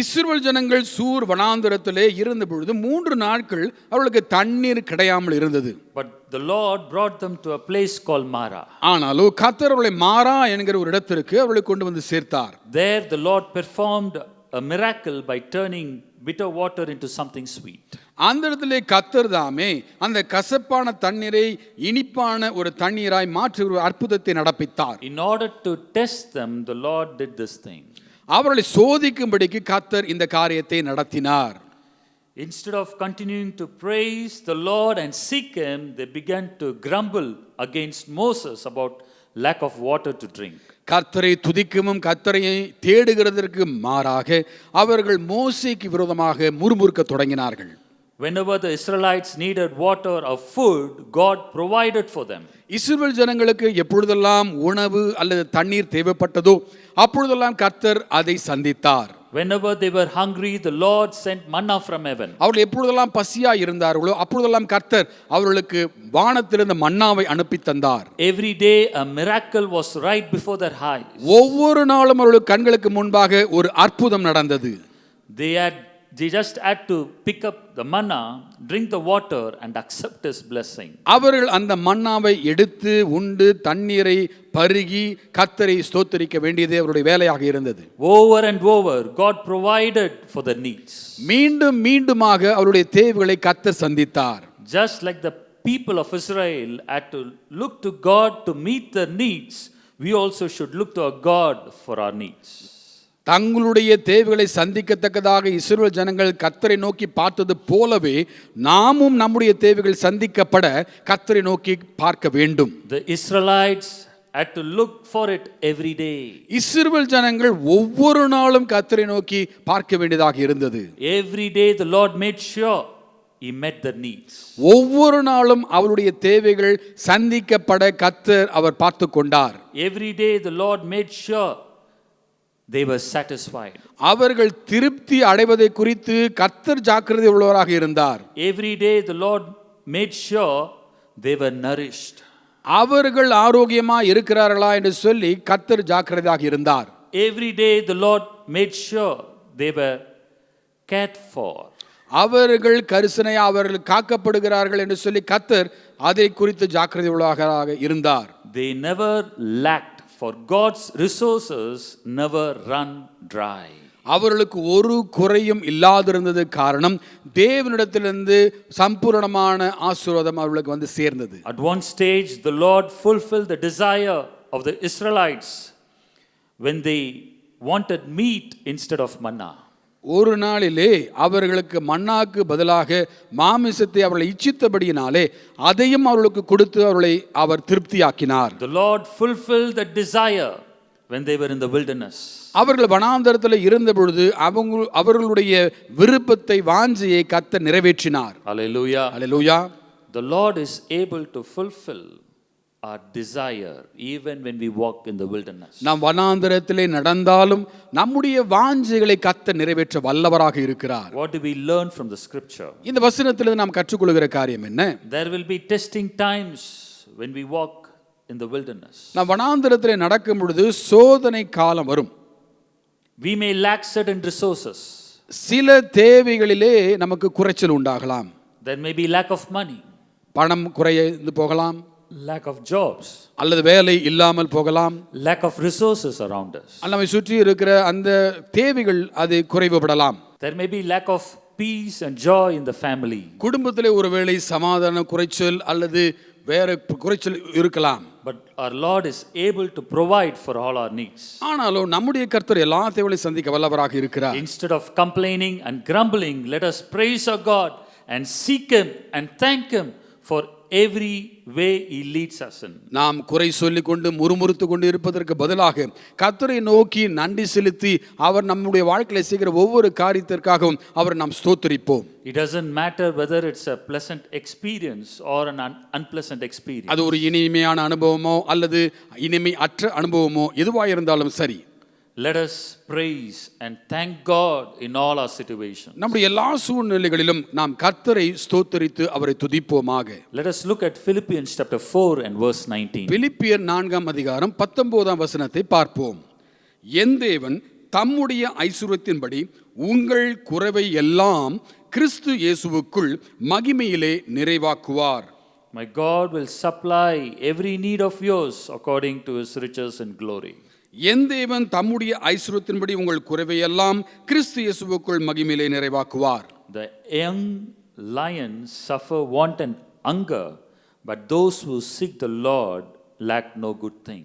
இஸ்ரவேல் ஜனங்கள் சூர் வனாந்தரத்திலே இருந்த பொழுது 3 நாட்கள் அவர்களுக்கு தண்ணீர் கிடையாமல் இருந்தது. But the Lord brought them to a place called Mara. ஆனாலும் கர்த்தர் அவர்களை மாரா என்கிற ஒரு இடத்திற்கு அவர்களை கொண்டு வந்து சேர்த்தார். There the Lord performed a miracle by turning bitter water into something sweet. அந்த இடத்திலே கர்த்தர் தாமே அந்த கசப்பான தண்ணீரை இனிப்பான ஒரு தண்ணீராய் மாற்றி ஒரு அற்புதத்தை நடப்பித்தார். In order to test them, the Lord did this thing. அவர்களை சோதிக்கும்படிக்கு கர்த்தர் இந்த காரியத்தை நடத்தினார். Instead of continuing to praise the Lord and seek Him, they began to grumble against Moses about lack of water to drink. கர்த்தரை துதிக்கவும் கர்த்தரை தேடுகிறதற்கு மாறாக அவர்கள் மோசேக்கு விரோதமாக முறுமுறுக்க தொடங்கினார்கள். Whenever the Israelites needed water or food, God provided for them. இஸ்ரவேல் ஜனங்களுக்கு எப்பொழுதெல்லாம் உணவு அல்லது தண்ணீர் தேவைப்பட்டதோ அப்பொழுதெல்லாம் கர்த்தர் அதை சந்தித்தார். Whenever they were hungry, the Lord sent manna from heaven. அவர்கள் எப்பொழுதெல்லாம் பசியா இருந்தார்களோ அப்பொழுதெல்லாம் கர்த்தர் அவர்களுக்கு வானத்திலிருந்து மன்னாவை அனுப்பி தந்தார். Every day a miracle was right before their eyes. ஒவ்வொரு நாளும் அவர்கள் கண்களுக்கு முன்பாக ஒரு அற்புதம் நடந்தது. They just had to pick up the manna, drink the water and accept His blessing. அவர்கள் அந்த மன்னாவை எடுத்து உண்டு தண்ணீரை பருகி கர்த்தரை ஸ்தோத்திரிக்க வேண்டியதே அவருடைய வேலையாக இருந்தது. Over and over God provided for their needs. மீண்டும் மீண்டுமாக அவருடைய தேவைகளை கர்த்தர் சந்தித்தார். Just like the people of Israel had to look to God to meet their needs, we also should look to our God for our needs. தங்களுடைய தேவைகளை சந்திக்கத்தக்கதாக இஸ்ரவேல் ஜனங்கள் கர்த்தரை நோக்கி பார்த்தது போலவே நாமும் நம்முடைய தேவைகள் சந்திக்கப்பட கர்த்தரை நோக்கி பார்க்க வேண்டும். The Israelites had to look for it every day. இஸ்ரவேல் ஜனங்கள் ஒவ்வொரு நாளும் கர்த்தரை நோக்கி பார்க்க வேண்டியதாக இருந்தது. Every day the Lord made sure He met their needs. ஒவ்வொரு நாளும் அவருடைய தேவைகள் சந்திக்கப்பட கர்த்தர் அவர் பார்த்து கொண்டார். Every day the Lord made sure they were satisfied. அவர்கள் திருப்தி அடைவதை குறித்து கர்த்தர் ஜாக்கிரதை உள்ளவராக இருந்தார். Every day the Lord made sure they were nourished. அவர்கள் ஆரோக்கியமா இருக்கிறார்களா என்று சொல்லி கர்த்தர் ஜாக்கிரதையாக இருந்தார். Every day the Lord made sure they were cared for. அவர்கள் கரிசனையா அவர்கள் காக்கப்படுகிறார்கள் என்று சொல்லி கர்த்தர் அதை குறித்து ஜாக்கிரதை உள்ளவராக இருந்தார். They never lacked, for God's resources never run dry. அவர்களுக்கு ஒரு குறையும் இல்லாதிருந்தது காரணம் தேவனிடத்திலிருந்து சம்பூரணமான ஆசீர்வாதம் அவர்களுக்கு வந்து சேர்ந்தது. At one stage the Lord fulfilled the desire of the Israelites when they wanted meat instead of manna. ஒரு நாளிலே அவர்களுக்கு மன்னாக்கு பதிலாக மாமிசத்தை அவர்களை இச்சித்தபடியினாலே அதையும் அவர்களுக்கு கொடுத்து அவர்களை அவர் திருப்தியாக்கினார். The Lord fulfilled the desire when they were in the wilderness. அவர்கள் வனாந்தரத்தில் இருந்த பொழுது அவர்களுடைய விருப்பத்தை வாஞ்சையை கர்த்தர் நிறைவேற்றினார். Hallelujah. Hallelujah. The Lord is able to fulfill our desire even when we walk in the wilderness. நாம் வனாந்தரத்திலே நடந்தாலும் நம்முடைய வாஞ்சைகளை கர்த்தர் நிறைவேற்ற வல்லவராக இருக்கிறார். What do we learn from the scripture? இந்த வசனத்திலிருந்து நாம் கற்றுக்கொள்கிற காரியம் என்ன? There will be testing times when we walk in the wilderness. நாம் வனாந்தரத்திலே நடக்கும் பொழுது சோதனை காலம் வரும். We may lack certain resources. சில தேவைகளிலே நமக்கு குறைச்சல் உண்டாகலாம். There may be lack of money, பணம் குறைந்து போகலாம், lack of jobs, அல்லது வேலை இல்லாமல் போகலாம், lack of resources around us. நம்மை சுற்றி இருக்கிற அந்த தேவைகள் அது குறைவுபடலாம். There may be lack of peace and joy in the family. குடும்பத்திலே ஒருவேளை சமாதான குறைச்சல் அல்லது வேற குறைச்சல் இருக்கலாம். But our Lord is able to provide for all our needs. ஆனாலும் நம்முடைய கர்த்தர் எல்லா தேவைகளையும் சந்திக்க வல்லவராக இருக்கிறார். Instead of complaining and grumbling, let us praise our God and seek Him and thank Him for every way He leads us in. நாம் குறை சொல்லிக் கொண்டு முறுமுறுத்து கொண்டு இருப்பதற்கு பதிலாக கர்த்தரை நோக்கி நன்றி செலுத்தி அவர் நம்முடைய வாழ்க்கையில செய்கிற ஒவ்வொரு காரியத்திற்காகவும் அவர் நாம் ஸ்தோத்திரிப்போம். It doesn't matter whether it's a pleasant experience or an unpleasant experience. அது ஒரு இனிமையான அனுபவமோ அல்லது இனிமை அற்ற அனுபவமோ எதுவாக இருந்தாலும் சரி. Let us praise and thank God in all our situations. நம்முடைய எல்லா சூழ்நிலைகளிலும் நாம் கர்த்தரை ஸ்தோத்திரித்து அவரை துதிப்போமாக. Let us look at Philippians chapter 4 and verse 19. பிலிப்பியர் 4ஆம் அதிகாரம் 19ஆம் வசனத்தை பார்ப்போம். என் தேவன் தம்முடைய ஐசுவரியத்தின்படி உங்கள் குறைவை எல்லாம் கிறிஸ்து இயேசுவுக்குள் மகிமையிலே நிறைவாக்குவார். My God will supply every need of yours according to His riches and glory. என் தேவன் தம்முடைய ஐஸ்வரியத்தின்படி உங்கள் குறைவையெல்லாம் கிறிஸ்து இயேசுவுக்குள் மகிமையிலே நிறைவாக்குவார். The young lions suffer want and hunger, but those who seek the Lord lack no good thing.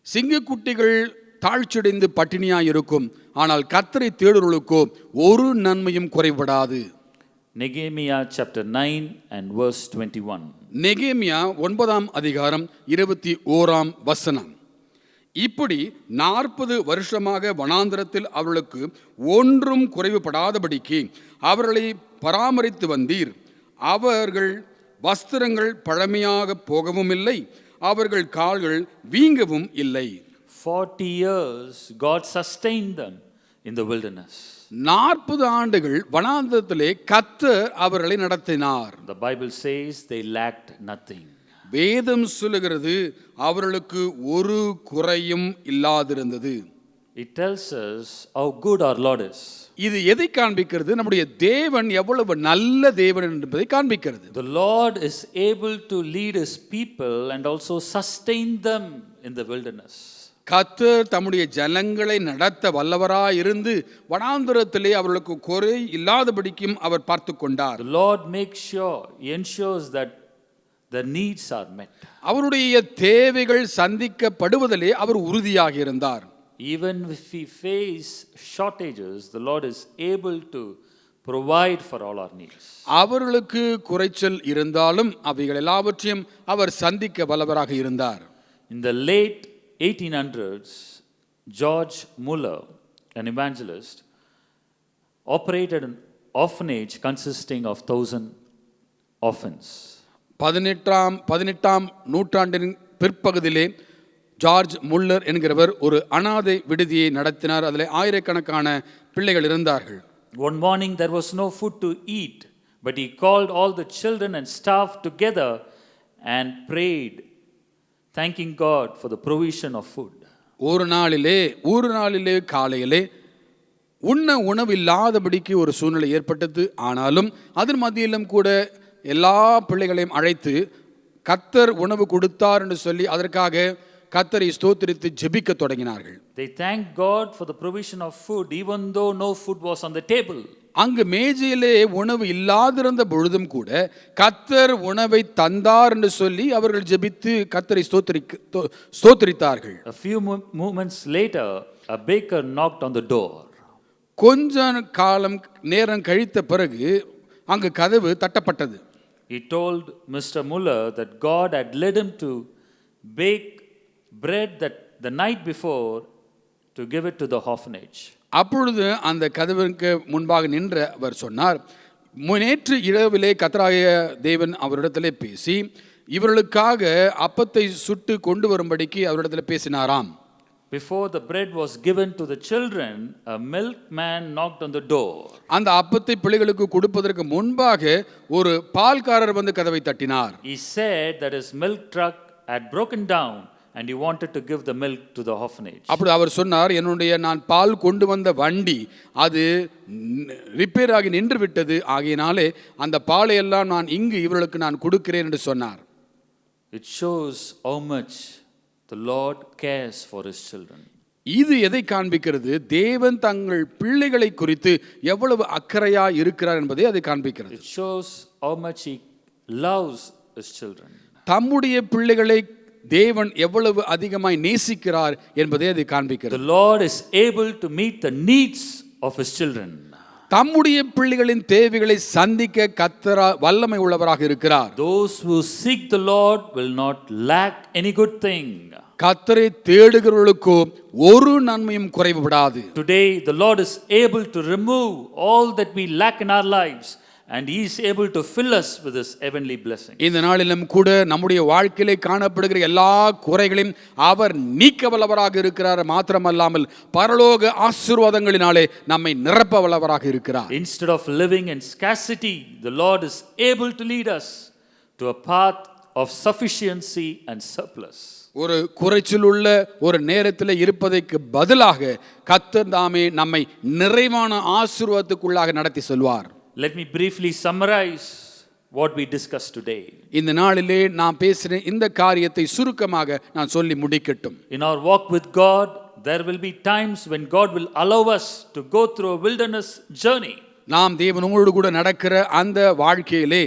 சிங்கக்குட்டிகள் தாழ்ச்சியடைந்து பட்டினியாய் இருக்கும், ஆனால் கர்த்தரை தேடுறவர்களுக்கோ ஒரு நன்மையும் குறைபடாது. Nehemiah chapter 9 and verse 21. நெகேமியா 9ஆம் அதிகாரம் 21ஆம் வசனம். இப்படி 40 வருஷமாக வனாந்தரத்தில் அவர்களுக்கு ஒன்றும் குறைவுபடாதபடிக்கு அவர்களை பராமரித்து வந்தீர். அவர்கள் வஸ்திரங்கள் பழமையாக போகவும் இல்லை, அவர்கள் கால்கள் வீங்கவும் இல்லை. 40 years God sustained them in the wilderness. 40 ஆண்டுகள் வனாந்தரத்திலே கர்த்தர் அவர்களை நடத்தினார். The Bible says they lacked nothing. வேதம் சொல்லுகிறது அவர்களுக்கு ஒரு குறையும் இல்லாதிருந்தது. It tells us how good our Lord is. இது எதை காண்பிக்கிறது? நம்முடைய தேவன் எவ்வளவு நல்ல தேவன் என்பதை காண்பிக்கிறது. The Lord is able to lead his people and also sustain them in the wilderness. கர்த்தர் தம்முடைய ஜனங்களை நடத்த வல்லவராய் இருந்து வனாந்தரத்திலே அவர்களுக்கு குறை இல்லாதபடிக்கும் அவர் பார்த்து கொண்டார். The Lord makes sure, he ensures that the needs are met. அவருடைய தேவைகள் சந்திக்கப்படுவதிலே அவர் உறுதியாக இருந்தார். Even if we face shortages, the Lord is able to provide for all our needs. அவர்களுக்கு குறைச்சல் இருந்தாலும் அவைகள் எல்லாவற்றையும் அவர் சந்திக்க வல்லவராக இருந்தார். In the late 1800s, George Muller, an evangelist, operated an orphanage consisting of 1,000 orphans. 18ஆம் நூற்றாண்டின் பிற்பகுதியிலே ஜார்ஜ் முல்லர் என்கிறவர் ஒரு அனாதை விடுதியை நடத்தினார். அதில் ஆயிரக்கணக்கான பிள்ளைகள் இருந்தார்கள். One morning there was no food to eat, but he called all the children and staff together and prayed, thanking God for the provision of food. ஒரு நாளிலே காலையிலே உணவு இல்லாதபடிக்கு ஒரு சூழ்நிலை ஏற்பட்டது. ஆனாலும் அதன் மத்தியிலும் கூட எல்லா பிள்ளைகளையும் அழைத்து கர்த்தர் உணவு கொடுத்தார் என்று சொல்லி அதற்காக கர்த்தரை ஸ்தோத்திரித்து ஜெபிக்க தொடங்கினார்கள். They thanked God for the provision of food even though no food was on the table. அங்கு மேஜையிலே உணவு இல்லாதிருந்த பொழுதும் கூட கர்த்தர் உணவை தந்தார் என்று சொல்லி அவர்கள் ஜெபித்து கர்த்தரை ஸ்தோத்திரித்தார்கள். A few moments later, a baker knocked on the door. கொஞ்ச நேரம் கழித்த பிறகு அங்கு கதவு தட்டப்பட்டது. He told Mr. Muller that God had led him to bake bread that the night before to give it to the orphanage. அப்பொழுது அந்த கதவுக்கு முன்பாக நின்ற அவர் சொன்னார், நேற்று இரவிலே கர்த்தராகிய தேவன் அவரிடத்திலே பேசி இவர்களுக்காக அப்பத்தை சுட்டு கொண்டு வரும்படிக்கு அவரிடத்தில் பேசினாராம். Before the bread was given to the children, a milkman knocked on the door. அந்த அப்பத்தை பிள்ளைகளுக்கு கொடுப்பதற்கு முன்பாக ஒரு பால்காரர் வந்து கதவை தட்டினார். He said that his milk truck had broken down and he wanted to give the milk to the orphanage. அப்படி அவர் சொன்னார், நான் பால் கொண்டு வந்த வண்டி அது ரிப்பேர் ஆகி நின்று விட்டது, ஆகையினாலே அந்த பாலை எல்லாம் நான் இங்கு இவர்களுக்கு நான் கொடுக்கிறேன் என்று சொன்னார். It shows how much the Lord cares for his children. இது எதை காண்பிக்கிறது? தேவன் தங்கள் பிள்ளைகளை குறித்து எவ்வளவு அக்கறையா இருக்கிறார் என்பதை அதை காண்பிக்கிறது. It shows how much he loves his children. தம்முடைய பிள்ளைகளை தேவன் எவ்வளவு அதிகமாய் நேசிக்கிறார் என்பதை அது காண்பிக்கிறது. The Lord is able to meet the needs of his children. தம்முடைய பிள்ளைகளின் தேவைகளை சந்திக்க கர்த்தர் வல்லமை உள்ளவராக இருக்கிறார். Those who seek the Lord will not lack any good thing. கர்த்தரை தேடுகிறவர்களுக்கு ஒரு நன்மையும் குறைவுபடாது. Today the Lord is able to remove all that we lack in our lives and he is able to fill us with his heavenly blessing. இந்த நாளிலும் கூட நம்முடைய வாழ்க்கையிலே காணப்படுகிற எல்லா குறைகளையும் அவர் நீக்க வல்லவராக இருக்கிறார். மாத்திரமல்லாமல் பரலோக ஆசீர்வாதங்களினாலே நம்மை நிரப்ப வல்லவராக இருக்கிறார். Instead of living in scarcity, the Lord is able to lead us to a path of sufficiency and surplus. ஒரு குறைச்சலுள்ள ஒரு நேரத்தில் இருப்பதற்கு பதிலாக கர்த்தர் தாமே நம்மை நிறைவான ஆசீர்வாதத்துக்குள்ளாக நடத்தி செல்வார். Let me briefly summarize what we discussed today. இந்த நாளிலே நாம் பேசின இந்த காரியத்தை சுருக்கமாக நான் சொல்லி முடிக்கட்டும். In our walk with God, there will be times when God will allow us to go through a wilderness journey. நாம் தேவனோடு கூட நடக்கிற அந்த வாழ்க்கையிலே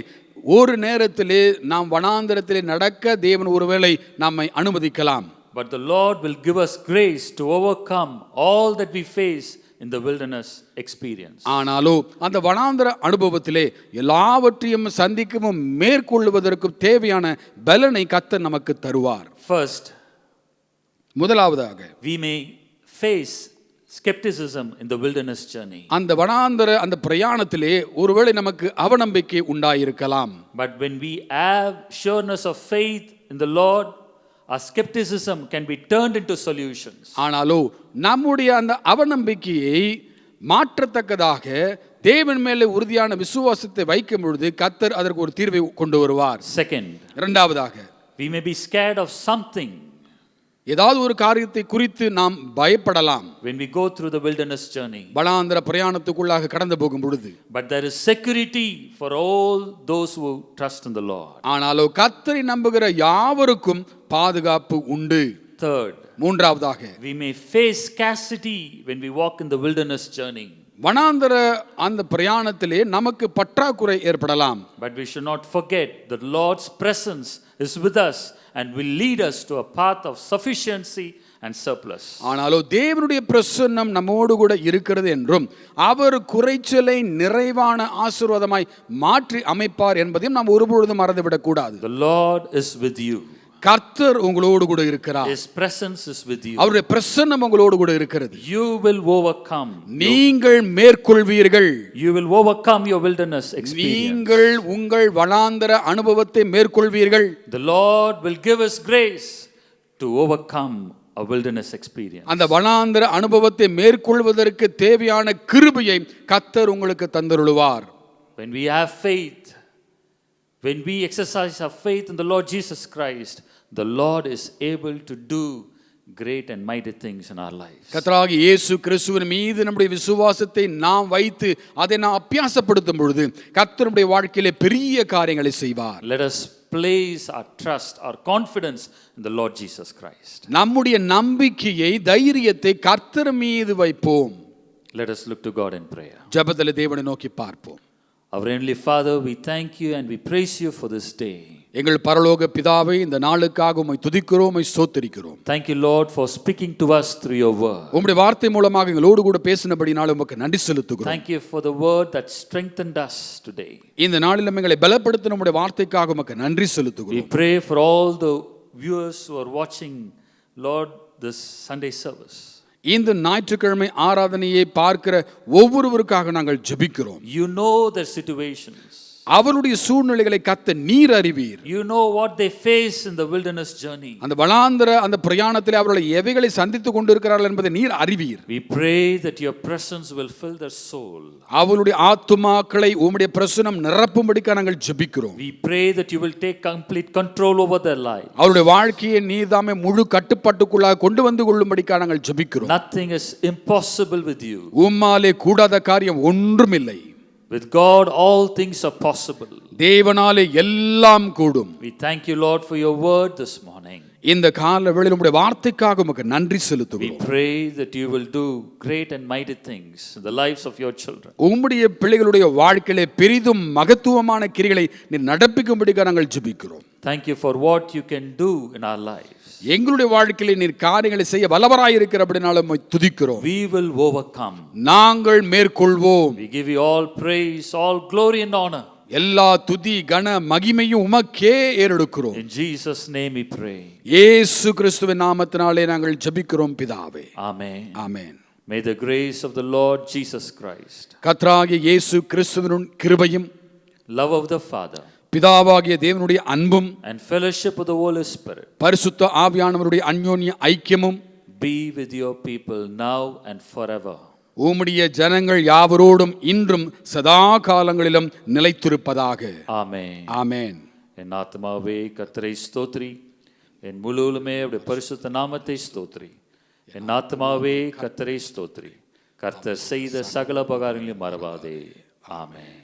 ஒரு நேரத்திலே நாம் வனாந்தரத்திலே நடக்க தேவன் ஒருவேளை நம்மை அனுமதிக்கலாம். But the Lord will give us grace to overcome all that we face in the wilderness experience. ஆனாலோ அந்த வனாந்தர அனுபவத்திலே எல்லாவற்றையும் சந்திக்கவும் மேற்கொள்வதற்கும் தேவையான பலனை கர்த்தர் நமக்கு தருவார். First, முதலாவதாக we may face skepticism in the wilderness journey. அந்த வனாந்தர அந்த பிரயாணத்திலே ஒருவேளை நமக்கு அவநம்பிக்கை உண்டாயிருக்கலாம். But when we have sureness of faith in the Lord, our skepticism can be turned into solutions. ஆனாலோ நம்முடைய அந்த அவநம்பிக்கையை மாற்றத்தக்கதாக தேவன் மேலே உறுதியான விசுவாசத்தை வைக்கும் பொழுது கர்த்தர் அதற்கு ஒரு தீர்வை கொண்டு வருவார். Second, இரண்டாவதாக we may be scared of something ஏதாவது ஒரு காரியத்தை குறித்து நாம் பயப்படலாம். when we go through the wilderness journey. வனாந்தர பிரயாணத்துக்குள்ளாக கடந்து போகும் பொழுது. But there is security for all those who trust in the Lord. ஆனாலோ கர்த்தரை நம்புகிற யாவருக்கும் பாதுகாப்பு உண்டு. Third, மூன்றாவதாக we may face scarcity when we walk in the wilderness journey. வனாந்தர அந்த பிரயாணத்திலே நமக்கு பற்றாக்குறை ஏற்படலாம். But we should not forget that Lord's presence is with us and will lead us to a path of sufficiency and surplus. ஆனாலோ தேவனுடைய பிரசன்னம் நம்மோடு கூட இருக்கிறது என்றும் அவர் குறைச்சலை நிறைவான ஆசீர்வாதமாய் மாற்றி அமைப்பார் என்பதையும் நாம் ஒருபொழுதும் மறந்துவிடக் கூடாது. The Lord is with you. கர்த்தர் உங்களோடு கூட இருக்கிறார். His presence is with you. அவருடைய பிரசன்னம் உங்களோடு கூட இருக்கிறது. You will overcome. நீங்கள் மேற்கொள்வீர்கள். You will overcome your wilderness experience. நீங்கள் உங்கள் வனாந்தர அனுபவத்தை மேற்கொள்வீர்கள். The Lord will give us grace to overcome a wilderness experience. அந்த வனாந்தர அனுபவத்தை மேற்கொள்வதற்கு தேவையான கிருபையை கர்த்தர் உங்களுக்கு தந்தருளுவார். When we have faith, when we exercise our faith in the Lord Jesus Christ, the Lord is able to do great and mighty things in our lives. கர்த்தராகிய இயேசு கிறிஸ்துவின் மீது நம்முடைய விசுவாசத்தை நாம் வைத்து அதை நாம் அபியாசப்படுத்தும் பொழுது கர்த்தர் நம்முடைய வாழ்க்கையிலே பெரிய காரியங்களை செய்வார். Let us place our trust, our confidence in the Lord Jesus Christ. நம்முடைய நம்பிக்கையை தைரியத்தை கர்த்தர் மீது வைப்போம். Let us look to God in prayer. ஜெபத்திலே தேவனை நோக்கி பார்ப்போம். Our Heavenly Father, we thank you and we praise you for this day. எங்கள் பரலோக பிதாவே, இந்த நாளுக்காக உம்மை துதிக்கிறோம், உம்மை ஸ்தோத்திரிக்கிறோம். Thank you, Lord, for speaking to us through your word. உம்முடைய வார்த்தை மூலமாக எங்களோடு கூட பேசினபடினால உமக்கு நன்றி செலுத்துகிறோம். Thank you for the word that strengthened us today. இந்த நாளில் எங்களை பலப்படுத்தின உம்முடைய வார்த்தைக்காக உமக்கு நன்றி We செலுத்துகிறோம். pray for all the viewers who are watching, Lord, this Sunday service. இந்த ஞாயிற்றுக்கிழமை ஆராதனையை பார்க்கிற ஒவ்வொருவருக்காக நாங்கள் ஜெபிக்கிறோம். You know their situations. அவருடைய சூழ்நிலைகளை கர்த்தர் நீர் அறிவீர். You know what they face in the wilderness journey. அந்த வனாந்தர அந்த பிரயாணத்திலே அவர்கள் எவைகளை சந்தித்துக் கொண்டிருக்கிறார்கள் என்பதை நீர் அறிவீர். We pray that your presence will fill their soul. அவருடைய ஆத்துமாக்களை உம்முடைய பிரசன்னம் நிரப்பும்படிக்கு நாங்கள் ஜெபிக்கிறோம். We pray that you will take complete control over their life. அவருடைய வாழ்க்கையை நீர்தாமே முழு கட்டுப்பாட்டுக்குள்ளாக கொண்டு வந்து கொள்ளும்படிக்கு நாங்கள் ஜெபிக்கிறோம். Nothing is impossible with you. உம்மாலே கூடாத காரியம் ஒன்றுமில்லை. With God all things are possible. தேவனாலே எல்லாம் கூடும். We thank you, Lord, for your word this morning. இந்த கால வேளையில் உம்முடைய வார்த்தைக்காக உமக்கு நன்றி We செலுத்துகிறோம். pray that you will do great and mighty things in the lives of your children. உம்முடைய பிள்ளைகளுடைய வாழ்க்கையிலே பெரிதும் மகத்துவமான கிரிகளை நீர் நடப்பிக்கும்படிக்கு நாங்கள் ஜெபிக்கிறோம். Thank you for what you can do in our lives. எங்களுடைய வாழ்க்கையிலே நீர் காரியங்களை செய்ய வல்லவராய் இருக்கிறபடினால உம்மை துதிக்கிறோம். We will overcome. நாங்கள் மேற்கொள்வோம். We give you all praise, all glory and honor. எல்லா துதி கன மகிமையும் உமக்கே ஏறெடுக்கிறோம். In Jesus' name we pray. இயேசு கிறிஸ்துவின் நாமத்தினாலே நாங்கள் ஜெபிக்கிறோம் பிதாவே. Amen. Amen. May the grace of the Lord Jesus Christ, கர்த்தராகிய இயேசு கிறிஸ்துவின் கிருபையும் love of the Father, பிதாவாகிய தேவனுடைய அன்பும் and fellowship of the Holy Spirit பரிசுத்த ஆவியானவருடைய அந்யோன்ய ஐக்கியமும் be with your people now and forever. உம்முடைய ஜனங்கள் யாவரோடும் இன்றும் சதா காலங்களிலும் நிலைத்திருப்பதாக. Amen. ஆமென். என் ஆத்மாவே கர்த்தரை ஸ்தோத்ரி, என் முழுவதுமே அவருடைய பரிசுத்த நாமத்தை ஸ்தோத்ரி. என் ஆத்மாவே கர்த்தரை ஸ்தோத்ரி, கர்த்தர் செய்த சகல உபகாரங்களையும் மறவாதே. ஆமென்.